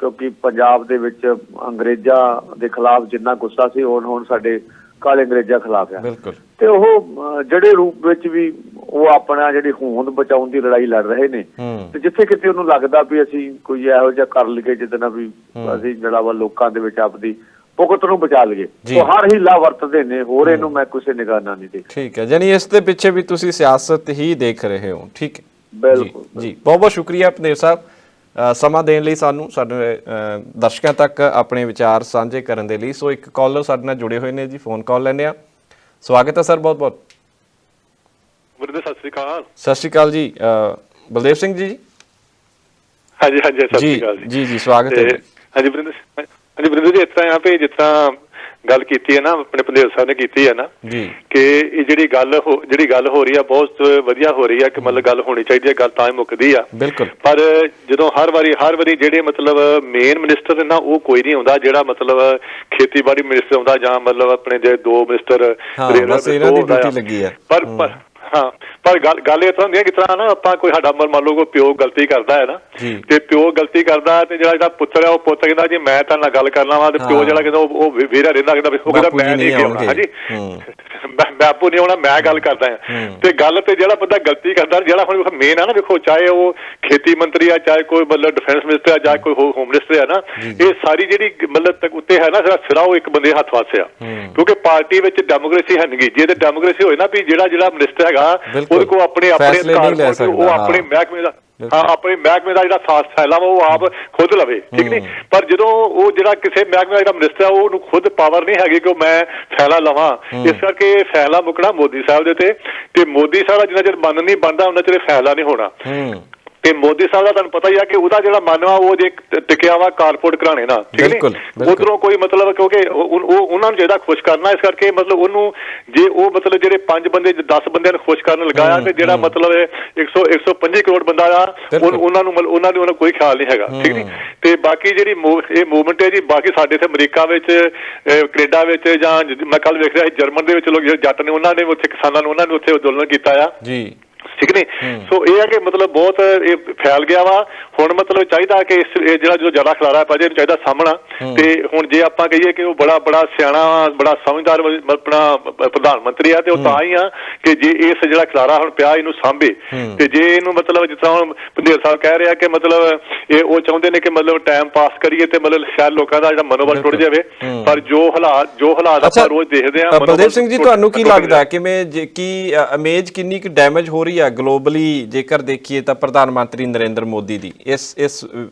D: ਕਿਉਂਕਿ ਪੰਜਾਬ ਦੇ ਵਿੱਚ ਅੰਗਰੇਜ਼ਾਂ ਦੇ ਖਿਲਾਫ ਜਿੰਨਾ ਗੁੱਸਾ ਸੀ, ਹੁਣ ਸਾਡੇ ਕਾਲੇ ਅੰਗਰੇਜ਼ਾਂ ਖਿਲਾਫ ਆ।
A: ਬਿਲਕੁਲ।
D: ਤੇ ਉਹ ਜਿਹੜੇ ਰੂਪ ਵਿੱਚ ਵੀ ਉਹ ਆਪਣਾ ਜਿਹੜੀ ਹੋਂਦ ਬਚਾਉਣ ਦੀ ਲੜਾਈ ਲੜ ਰਹੇ ਨੇ, ਤੇ ਜਿੱਥੇ ਕਿਤੇ ਉਹਨੂੰ ਲੱਗਦਾ ਵੀ ਅਸੀਂ ਕੋਈ ਇਹੋ ਜਿਹਾ ਕਰ ਲਈਏ ਜਿਹਦੇ ਨਾਲ ਵੀ ਅਸੀਂ ਜਿਹੜਾ ਵਾ ਲੋਕਾਂ ਦੇ ਵਿੱਚ ਆਪਦੀ ਭੁਗਤ ਨੂੰ ਬਚਾ ਲਈਏ, ਉਹ ਹਰ ਹੀਲਾ ਵਰਤਦੇ ਨੇ। ਹੋਰ ਇਹਨੂੰ ਮੈਂ ਕਿਸੇ ਨਿਗਾਹ ਨਾਲ ਨਹੀਂ ਦੇਖਦਾ।
A: ਠੀਕ ਹੈ, ਯਾਨੀ ਇਸ ਦੇ ਪਿੱਛੇ ਵੀ ਤੁਸੀਂ ਸਿਆਸਤ ਹੀ ਦੇਖ ਰਹੇ ਹੋ। ਠੀਕ ਹੈ,
D: ਬਿਲਕੁਲ
A: ਜੀ। ਬਹੁਤ ਬਹੁਤ ਸ਼ੁਕਰੀਆ ਪਨੇਰ ਸਾਹਿਬ, ਸਮਾਂ ਦੇਣ ਲਈ ਸਾਨੂੰ, ਸਾਡੇ ਦਰਸ਼ਕਾਂ ਤੱਕ ਆਪਣੇ ਵਿਚਾਰ ਸਾਂਝੇ ਕਰਨ ਦੇ ਲਈ। ਸੋ ਇੱਕ ਕਾਲਰ ਸਾਡੇ ਨਾਲ ਜੁੜੇ ਹੋਏ ਨੇ ਜੀ, ਫੋਨ ਕਾਲ ਲੈਂਦੇ ਆ। ਸਵਾਗਤ ਹੈ ਸਰ, ਬਹੁਤ ਬਹੁਤ।
E: ਵੀਰੇ ਸਤਿ ਸ੍ਰੀ ਅਕਾਲ।
A: ਸਤਿ ਸ਼੍ਰੀ ਅਕਾਲ ਜੀ, ਬਲਦੇਵ ਸਿੰਘ ਜੀ।
E: ਹਾਂਜੀ ਹਾਂਜੀ, ਸਤਿ ਸ੍ਰੀ ਅਕਾਲ
A: ਜੀ। ਜੀ ਸਵਾਗਤ ਹੈ।
E: ਹਾਂਜੀ ਵਰਿੰਦਰ, ਹਾਂਜੀ ਵਰਿੰਦਰ ਜੀ, ਇਸ ਤਰ੍ਹਾਂ ਆ ਵੀ ਜਿਸ ਤਰ੍ਹਾਂ ਗੱਲ ਕੀਤੀ ਹੈ ਨਾ ਆਪਣੇ ਪੰਦੇਰ ਸਾਹਿਬ ਨੇ ਕੀਤੀ ਹੈ ਨਾ
A: ਜੀ, ਕਿ
E: ਇਹ ਜਿਹੜੀ ਗੱਲ ਹੋ ਰਹੀ ਆ ਬਹੁਤ ਵਧੀਆ ਹੋ ਰਹੀ ਆ, ਕਿ ਮਤਲਬ ਗੱਲ ਹੋਣੀ ਚਾਹੀਦੀ ਹੈ, ਗੱਲ ਤਾਂ ਹੀ ਮੁੱਕਦੀ ਆ।
A: ਬਿਲਕੁਲ।
E: ਪਰ ਜਦੋਂ ਹਰ ਵਾਰੀ ਜਿਹੜੇ ਮਤਲਬ ਮੇਨ ਮਿਨਿਸਟਰ ਨਾ ਉਹ ਕੋਈ ਨਹੀਂ ਆਉਂਦਾ, ਜਿਹੜਾ ਮਤਲਬ ਖੇਤੀਬਾੜੀ ਮਿਨਿਸਟਰ ਆਉਂਦਾ, ਜਾਂ ਮਤਲਬ ਆਪਣੇ ਜੇ ਦੋ ਮਿਨਿਸਟਰ
A: ਲੱਗੀ ਆ।
E: ਪਰ ਗੱਲ ਇਸ ਤਰ੍ਹਾਂ ਹੁੰਦੀ ਹੈ, ਕਿਸ ਤਰ੍ਹਾਂ ਨਾ ਆਪਾਂ ਕੋਈ ਸਾਡਾ ਮੰਨ ਲਓ ਕੋਈ ਪਿਓ ਗਲਤੀ ਕਰਦਾ ਹੈ ਨਾ, ਤੇ ਪਿਓ ਗਲਤੀ ਕਰਦਾ ਤੇ ਜਿਹੜਾ ਪੁੱਤਰ ਹੈ ਉਹ ਪੁੱਤ ਕਹਿੰਦਾ ਜੀ ਮੈਂ ਤੁਹਾਡੇ ਨਾਲ ਗੱਲ ਕਰਨਾ ਵਾ, ਤੇ ਪਿਓ ਜਿਹੜਾ ਕਹਿੰਦਾ ਉਹ ਵੇਰਾ ਰਹਿੰਦਾ, ਉਹ ਕਹਿੰਦਾ ਮੈਂ ਨਹੀਂ ਆਉਣਾ, ਹਾਂਜੀ ਮੈਂ ਆਪੂ ਨਹੀਂ ਆਉਣਾ, ਮੈਂ ਗੱਲ ਕਰਦਾ ਹਾਂ। ਤੇ ਗੱਲ ਤੇ ਜਿਹੜਾ ਬੰਦਾ ਗਲਤੀ ਕਰਦਾ, ਜਿਹੜਾ ਹੁਣ ਮੇਨ ਆ ਨਾ, ਵੇਖੋ ਚਾਹੇ ਉਹ ਖੇਤੀ ਮੰਤਰੀ ਆ, ਚਾਹੇ ਕੋਈ ਮਤਲਬ ਡਿਫੈਂਸ ਮਿਨਿਸਟਰ ਆ, ਜਾਂ ਕੋਈ ਹੋਮ ਮਿਨਿਸਟਰ ਆ ਨਾ, ਇਹ ਸਾਰੀ ਜਿਹੜੀ ਮਤਲਬ ਉੱਤੇ ਹੈ ਨਾ ਸਿਰਾ ਉਹ ਇੱਕ ਬੰਦੇ ਹੱਥ ਵਾਸ ਆ, ਕਿਉਂਕਿ ਪਾਰਟੀ ਵਿੱਚ ਡੈਮੋਕ੍ਰੇਸੀ ਹੈ ਨਹੀਂ। ਜੇ ਤੇ ਡੈਮੋਕ੍ਰੇਸੀ ਹੋਏ ਨਾ ਵੀ ਜਿਹੜਾ ਮਿਨਿਸਟਰ ਹੈਗਾ ਉਹਦੇ ਕੋਲ ਆਪਣੇ ਉਹ ਆਪਣੇ ਮਹਿਕਮੇ ਦਾ ਜਿਹੜਾ ਫੈਸਲਾ ਵਾ ਉਹ ਆਪ ਖੁਦ ਲਵੇ, ਠੀਕ ਨੀ। ਪਰ ਜਦੋਂ ਉਹ ਜਿਹੜਾ ਕਿਸੇ ਮਹਿਕਮੇ ਦਾ ਜਿਹੜਾ ਮਿਨਿਸਟਰ ਆ ਉਹਨੂੰ ਖੁਦ ਪਾਵਰ ਨਹੀਂ ਹੈਗੀ ਕਿ ਮੈਂ ਫੈਸਲਾ ਲਵਾਂ, ਇਸ ਕਰਕੇ ਫੈਸਲਾ ਮੁੱਕਣਾ ਮੋਦੀ ਸਾਹਿਬ ਦੇ ਤੇ ਮੋਦੀ ਸਾਹਿਬ ਦਾ ਜਿੰਨਾ ਚਿਰ ਮਨ ਨਹੀਂ ਬਣਦਾ ਉਹਨਾਂ ਚਿਰ ਫੈਸਲਾ ਨਹੀਂ ਹੋਣਾ। ਤੇ ਮੋਦੀ ਸਾਹਿਬ ਦਾ ਤੁਹਾਨੂੰ ਪਤਾ ਹੀ ਆ ਕਿ ਉਹਦਾ ਜਿਹੜਾ ਮਨ ਵਾ ਉਹ ਜੇ ਟਿਕਿਆ ਵਾ ਕਾਰਪੋਰੇਟ ਘਰਾਣੇ ਨਾਲ, ਠੀਕ ਨੀ। ਉਧਰੋਂ ਕੋਈ ਮਤਲਬ ਕਿਉਂਕਿ ਉਹਨਾਂ ਨੂੰ ਜਿਹੜਾ ਖੁਸ਼ ਕਰਨਾ, ਇਸ ਕਰਕੇ ਮਤਲਬ ਉਹਨੂੰ ਜੇ ਉਹ ਮਤਲਬ ਜਿਹੜੇ 5 ਬੰਦੇ 10 ਬੰਦਿਆਂ ਨੂੰ ਖੁਸ਼ ਕਰਨ ਲਗਾਇਆ, ਤੇ ਜਿਹੜਾ ਮਤਲਬ 125 ਕਰੋੜ ਬੰਦਾ ਆ ਉਹਨਾਂ ਨੂੰ ਕੋਈ ਖਿਆਲ ਨਹੀਂ ਹੈਗਾ, ਠੀਕ ਨੀ। ਤੇ ਬਾਕੀ ਜਿਹੜੀ ਇਹ ਮੂਵਮੈਂਟ ਹੈ ਜੀ, ਬਾਕੀ ਸਾਡੇ ਇੱਥੇ ਅਮਰੀਕਾ ਵਿੱਚ, ਕੈਨੇਡਾ ਵਿੱਚ, ਜਾਂ ਮੈਂ ਕੱਲ ਵੇਖ ਰਿਹਾ ਜਰਮਨ ਦੇ ਵਿੱਚ ਲੋਕ ਜੱਟ ਨੇ, ਉਹਨਾਂ ਨੇ ਉੱਥੇ ਕਿਸਾਨਾਂ ਨੂੰ ਉਹਨਾਂ ਨੇ ਉੱਥੇ ਅੰਦੋਲਨ ਕੀਤਾ ਆ ਜੀ, ਠੀਕ ਨੀ। ਸੋ ਇਹ ਹੈ ਕਿ ਮਤਲਬ ਬਹੁਤ ਇਹ ਫੈਲ ਗਿਆ ਵਾ। ਹੁਣ ਮਤਲਬ ਚਾਹੀਦਾ ਕਿ ਜਿਹੜਾ ਜੋ ਜ਼ਿਆਦਾ ਖਿਲਾਰਾ ਪੈ ਜੇ ਇਹਨੂੰ ਚਾਹੀਦਾ ਸਾਹਮਣਾ। ਤੇ ਹੁਣ ਜੇ ਆਪਾਂ ਕਹੀਏ ਕਿ ਉਹ ਬੜਾ ਸਿਆਣਾ, ਬੜਾ ਸਮਝਦਾਰ ਆਪਣਾ ਪ੍ਰਧਾਨ ਮੰਤਰੀ ਆ, ਤੇ ਉਹ ਤਾਂ ਹੀ ਆ ਕਿ ਜੇ ਇਸ ਜਿਹੜਾ ਖਿਲਾਰਾ ਹੁਣ ਪਿਆ ਇਹਨੂੰ ਸਾਂਭੇ, ਤੇ ਜੇ ਇਹਨੂੰ ਮਤਲਬ ਜਿਸ ਤਰ੍ਹਾਂ ਹੁਣ ਪੰਦੇਰ ਸਾਹਿਬ ਕਹਿ ਰਿਹਾ ਕਿ ਮਤਲਬ ਇਹ ਉਹ ਚਾਹੁੰਦੇ ਨੇ ਕਿ ਮਤਲਬ ਟਾਈਮ ਪਾਸ ਕਰੀਏ, ਤੇ ਮਤਲਬ ਸ਼ਾਇਦ ਲੋਕਾਂ ਦਾ ਜਿਹੜਾ ਮਨੋਬਲ ਟੁੱਟ ਜਾਵੇ। ਪਰ ਜੋ ਹਾਲਾਤ ਆਪਾਂ ਰੋਜ਼ ਦੇਖਦੇ ਆ।
A: ਬਲਦੇਵ ਸਿੰਘ ਜੀ, ਤੁਹਾਨੂੰ ਕੀ ਲੱਗਦਾ ਕਿਵੇਂ ਕੀ ਇਮੇਜ ਕਿੰਨੀ ਕੁ ਡੈਮੇਜ ਹੋ ਰਹੀ ਆ ਗਲੋਬਲੀ, ਜੇਕਰ ਦੇਖੀਏ ਤਾਂ ਪ੍ਰਧਾਨ ਮੰਤਰੀ ਨਰਿੰਦਰ ਮੋਦੀ ਦੀ ਇਸ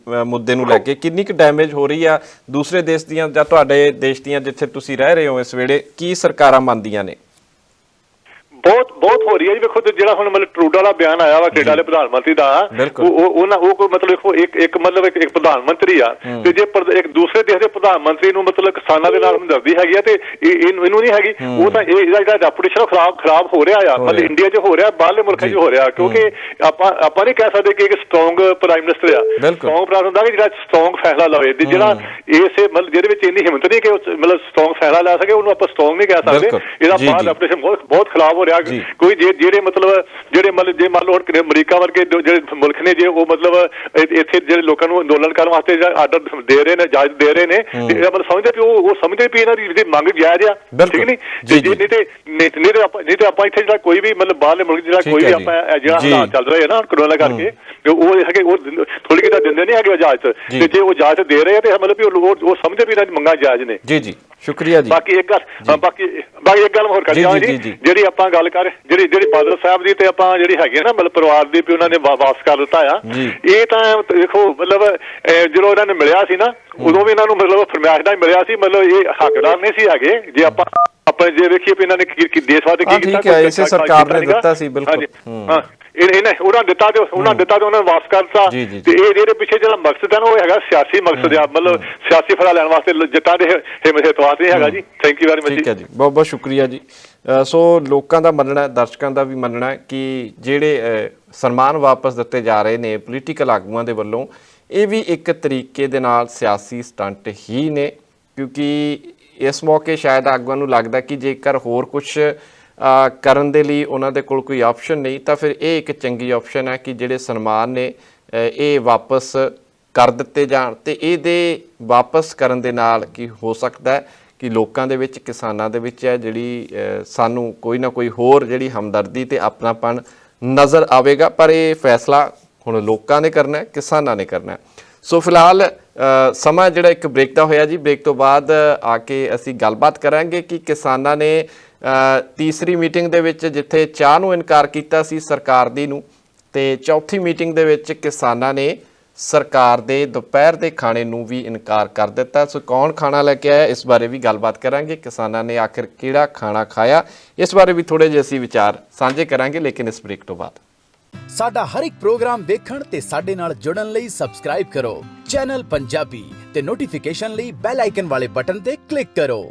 A: ਮੁੱਦੇ ਨੂੰ ਲੈ ਕੇ ਕਿੰਨੀ ਕੁ ਡੈਮੇਜ ਹੋ ਰਹੀ ਆ? ਦੂਸਰੇ ਦੇਸ਼ ਦੀਆਂ ਜਾਂ ਤੁਹਾਡੇ ਦੇਸ਼ ਦੀਆਂ ਜਿੱਥੇ ਤੁਸੀਂ ਰਹਿ ਰਹੇ ਹੋ ਇਸ ਵੇਲੇ, ਕੀ ਸਰਕਾਰਾਂ ਮੰਨਦੀਆਂ ਨੇ?
E: ਬਹੁਤ ਹੋ ਰਹੀ ਹੈ ਜੀ। ਵੇਖੋ ਜਿਹੜਾ ਹੁਣ ਮਤਲਬ ਟਰੂਡੋ ਵਾਲਾ ਬਿਆਨ ਆਇਆ ਵਾ ਕੈਨੇਡਾ ਦੇ ਪ੍ਰਧਾਨ ਮੰਤਰੀ ਦਾ, ਉਹ ਕੋਈ ਮਤਲਬ ਦੇਖੋ ਇੱਕ ਮਤਲਬ ਇੱਕ ਪ੍ਰਧਾਨ ਮੰਤਰੀ ਆ, ਤੇ ਜੇ ਇੱਕ ਦੂਸਰੇ ਦੇਸ਼ ਦੇ ਪ੍ਰਧਾਨ ਮੰਤਰੀ ਨੂੰ ਮਤਲਬ ਕਿਸਾਨਾਂ ਦੇ ਨਾਲ ਹਮਦਰਦੀ ਹੈਗੀ ਆ, ਤੇ ਇਹਨੂੰ ਨਹੀਂ ਹੈਗੀ, ਉਹ ਤਾਂ ਇਹਦਾ ਜਿਹੜਾ ਰੈਪੂਟੇਸ਼ਨ ਖਰਾਬ ਹੋ ਰਿਹਾ ਆ, ਮਤਲਬ ਇੰਡੀਆ 'ਚ ਹੋ ਰਿਹਾ, ਬਾਹਰਲੇ ਮੁਲਕਾਂ 'ਚ ਹੋ ਰਿਹਾ। ਕਿਉਂਕਿ ਆਪਾਂ ਨਹੀਂ ਕਹਿ ਸਕਦੇ ਕਿ ਇੱਕ ਸਟਰੋਂਗ ਪ੍ਰਾਈਮ ਮਿਨਿਸਟਰ ਆ। ਸਟਰੋਂਗ ਪ੍ਰਾਈਮ ਹੁੰਦਾ ਕਿ ਜਿਹੜਾ ਸਟਰੋਂਗ ਫੈਸਲਾ ਲਵੇ, ਜਿਹੜਾ ਇਸੇ ਮਤਲਬ ਜਿਹਦੇ ਵਿੱਚ ਇੰਨੀ ਹਿੰਮਤ ਨਹੀਂ ਕਿ ਮਤਲਬ ਸਟਰੋਂਗ ਫੈਸਲਾ ਲੈ ਸਕੇ, ਉਹਨੂੰ ਆਪਾਂ ਸਟਰੋਂਗ ਨਹੀਂ ਕਹਿ ਸਕਦੇ। ਇਹਦਾ ਬਾਹਰ ਰੈਪੂਟੇਸ਼ਨ ਬਹੁਤ ਖਰਾਬ ਹੋ ਰਿਹਾ। ਕੋਈ ਜਿਹੜੇ ਜੇ ਮੰਨ ਲਓ ਹੁਣ ਅਮਰੀਕਾ ਵਰਗੇ ਜਿਹੜੇ ਮੁਲਕ ਨੇ, ਜੇ ਉਹ ਮਤਲਬ ਇੱਥੇ ਜਿਹੜੇ ਲੋਕਾਂ ਨੂੰ ਅੰਦੋਲਨ ਕਰਨ ਵਾਸਤੇ ਆਰਡਰ ਦੇ ਰਹੇ ਨੇ, ਇਜਾਜ਼ਤ ਦੇ ਰਹੇ ਨੇ, ਇਹਦਾ ਮਤਲਬ ਸਮਝਦੇ ਵੀ ਉਹ ਸਮਝਦੇ ਵੀ ਇਹਨਾਂ ਦੀ ਮੰਗ ਜਾਇਜ਼ ਆ, ਠੀਕ ਨੀ। ਨਹੀਂ ਤੇ ਆਪਾਂ ਇੱਥੇ ਜਿਹੜਾ ਕੋਈ ਵੀ ਮਤਲਬ ਬਾਹਰਲੇ ਮੁਲਕ ਜਿਹੜਾ ਕੋਈ ਵੀ ਆਪਾਂ ਜਿਹੜਾ ਹਾਲਾਤ ਚੱਲ ਰਹੇ ਆ ਨਾ ਕਰੋਨਾ ਕਰਕੇ, ਉਹ ਹੈਗੇ ਉਹ ਥੋੜੀ ਕਿਤਾ ਦਿੰਦੇ ਨਹੀਂ ਹੈਗੇ ਇਜਾਜ਼ਤ, ਤੇ ਜੇ ਉਹ ਇਜਾਜ਼ਤ ਦੇ ਰਹੇ ਆ ਤੇ ਮਤਲਬ ਵੀ ਉਹ ਸਮਝਦੇ ਵੀ ਇਹਨਾਂ ਦੀ ਮੰਗਾਂ ਜਾਇਜ਼ ਨੇ। ਜੀ ਸ਼ੁਕਰੀਆ ਜੀ। ਬਾਕੀ ਇੱਕ ਗੱਲ ਹੋਰ ਕਰ ਜਾਵਾਂ ਜੀ, ਜਿਹੜੀ ਆਪਾਂ ਗੱਲ ਕਰ ਜਿਹੜੀ ਬਾਦਲ ਸਾਹਿਬ ਦੀ ਤੇ ਆਪਾਂ ਜਿਹੜੀ ਹੈਗੀ ਨਾ ਮਤਲਬ ਪਰਿਵਾਰ ਦੀ ਵੀ ਉਹਨਾਂ ਨੇ ਵਾਪਸ ਕਰ ਦਿੱਤਾ ਆ, ਇਹ ਤਾਂ ਦੇਖੋ ਮਤਲਬ ਜਦੋਂ ਇਹਨਾਂ ਨੇ ਮਿਲਿਆ ਸੀ ਨਾ, ਉਦੋਂ ਵੀ ਇਹਨਾਂ ਨੂੰ ਮਤਲਬ ਫਰਮਾਇਸ਼ ਦਾ ਮਿਲਿਆ ਸੀ, ਮਤਲਬ ਇਹ ਹੱਕਦਾਰ ਨਹੀਂ ਸੀ ਹੈਗੇ। ਜੇ ਆਪਾਂ ਜੇ ਵੇਖੀਏ ਵੀ ਇਹਨਾਂ ਨੇ ਦੇਸ਼ ਵਾਸਤੇ ਕੀ ਕੀਤਾ,
A: ਇਸੇ ਸਰਕਾਰ ਨੇ ਦਿੱਤਾ ਸੀ, ਬਿਲਕੁਲ
E: ਉਹਨਾਂ ਦਿੱਤਾ ਤੇ ਉਹਨਾਂ ਨੇ ਵਾਪਸ ਕਰਤਾ। ਤੇ ਇਹ ਜਿਹੜੇ ਪਿੱਛੇ ਜਿਹੜਾ ਮਕਸਦ ਹੈ ਨਾ, ਉਹ ਹੈਗਾ ਸਿਆਸੀ ਮਕਸਦ ਆ, ਮਤਲਬ ਸਿਆਸੀ ਫਾਇਦਾ ਲੈਣ ਵਾਸਤੇ ਜੱਟਾਂ ਦੇ ਹਿਮਾਇਤ ਨਹੀਂ ਹੈਗਾ ਜੀ। Thank you very much.
A: ਠੀਕ ਹੈ ਜੀ, ਬਹੁਤ ਬਹੁਤ ਸ਼ੁਕਰੀਆ ਜੀ। ਸੋ ਲੋਕਾਂ ਦਾ ਮੰਨਣਾ, ਦਰਸ਼ਕਾਂ ਦਾ ਵੀ ਮੰਨਣਾ ਕਿ ਜਿਹੜੇ ਸਨਮਾਨ ਵਾਪਸ ਦਿੱਤੇ ਜਾ ਰਹੇ ਨੇ ਪੋਲੀਟੀਕਲ ਆਗੂਆਂ ਦੇ ਵੱਲੋਂ, ਇਹ ਵੀ ਇੱਕ ਤਰੀਕੇ ਦੇ ਨਾਲ ਸਿਆਸੀ ਸਟੰਟ ਹੀ ਨੇ, ਕਿਉਂਕਿ ਇਸ ਮੌਕੇ ਸ਼ਾਇਦ ਆਗੂਆਂ ਨੂੰ ਲੱਗਦਾ ਕਿ ਜੇਕਰ ਹੋਰ ਕੁਝ ਕਰਨ ਦੇ ਲਈ ਉਹਨਾਂ ਦੇ ਕੋਲ ਕੋਈ ਆਪਸ਼ਨ ਨਹੀਂ, ਤਾਂ ਫਿਰ ਇਹ ਇੱਕ ਚੰਗੀ ਆਪਸ਼ਨ ਹੈ ਕਿ ਜਿਹੜੇ ਸਨਮਾਨ ਨੇ ਇਹ ਵਾਪਸ ਕਰ ਦਿੱਤੇ ਜਾਣ। ਤੇ ਇਹਦੇ ਵਾਪਸ ਕਰਨ ਦੇ ਨਾਲ ਕੀ ਹੋ ਸਕਦਾ ਹੈ ਕਿ ਲੋਕਾਂ ਦੇ ਵਿੱਚ, ਕਿਸਾਨਾਂ ਦੇ ਵਿੱਚ ਹੈ ਜਿਹੜੀ ਸਾਨੂੰ ਕੋਈ ਨਾ ਕੋਈ ਹੋਰ ਜਿਹੜੀ ਹਮਦਰਦੀ ਤੇ ਆਪਣਾਪਣ ਨਜ਼ਰ ਆਵੇਗਾ। ਪਰ ਇਹ ਫੈਸਲਾ ਹੁਣ ਲੋਕਾਂ ਨੇ ਕਰਨਾ ਹੈ, ਕਿਸਾਨਾਂ ਨੇ ਕਰਨਾ ਹੈ। ਸੋ ਫਿਲਹਾਲ ਸਮਾਂ ਜਿਹੜਾ ਇੱਕ ਬ੍ਰੇਕ ਦਾ ਹੋਇਆ ਜੀ। ਬ੍ਰੇਕ ਤੋਂ ਬਾਅਦ ਆ ਕੇ ਅਸੀਂ ਗੱਲਬਾਤ ਕਰਾਂਗੇ ਕਿ ਕਿਸਾਨਾਂ ਨੇ ਤੀਸਰੀ ਮੀਟਿੰਗ ਦੇ ਵਿੱਚ ਜਿੱਥੇ ਚਾਹ ਨੂੰ ਇਨਕਾਰ ਕੀਤਾ ਸੀ ਸਰਕਾਰ ਦੀ ਨੂੰ, ਤੇ ਚੌਥੀ ਮੀਟਿੰਗ ਦੇ ਵਿੱਚ ਕਿਸਾਨਾਂ ਨੇ ਸਰਕਾਰ ਦੇ ਦੁਪਹਿਰ ਦੇ ਖਾਣੇ ਨੂੰ ਵੀ ਇਨਕਾਰ ਕਰ ਦਿੱਤਾ। ਸੋ ਕੌਣ ਖਾਣਾ ਲੈ ਕੇ ਆਇਆ, ਇਸ ਬਾਰੇ ਵੀ ਗੱਲਬਾਤ ਕਰਾਂਗੇ। ਕਿਸਾਨਾਂ ਨੇ ਆਖਿਰ ਕਿਹੜਾ ਖਾਣਾ ਖਾਇਆ, ਇਸ ਬਾਰੇ ਵੀ ਥੋੜੇ ਜਿਹੇ ਅਸੀਂ ਵਿਚਾਰ ਸਾਂਝੇ ਕਰਾਂਗੇ, ਲੇਕਿਨ ਇਸ ਬ੍ਰੇਕ ਤੋਂ ਬਾਅਦ।
F: ਸਾਡਾ ਹਰ ਇੱਕ ਪ੍ਰੋਗਰਾਮ ਦੇਖਣ ਤੇ ਸਾਡੇ ਨਾਲ ਜੁੜਨ ਲਈ ਸਬਸਕ੍ਰਾਈਬ ਕਰੋ ਚੈਨਲ ਪੰਜਾਬੀ ਤੇ ਨੋਟੀਫਿਕੇਸ਼ਨ ਲਈ ਬੈਲ ਆਈਕਨ ਵਾਲੇ ਬਟਨ ਤੇ ਕਲਿੱਕ ਕਰੋ।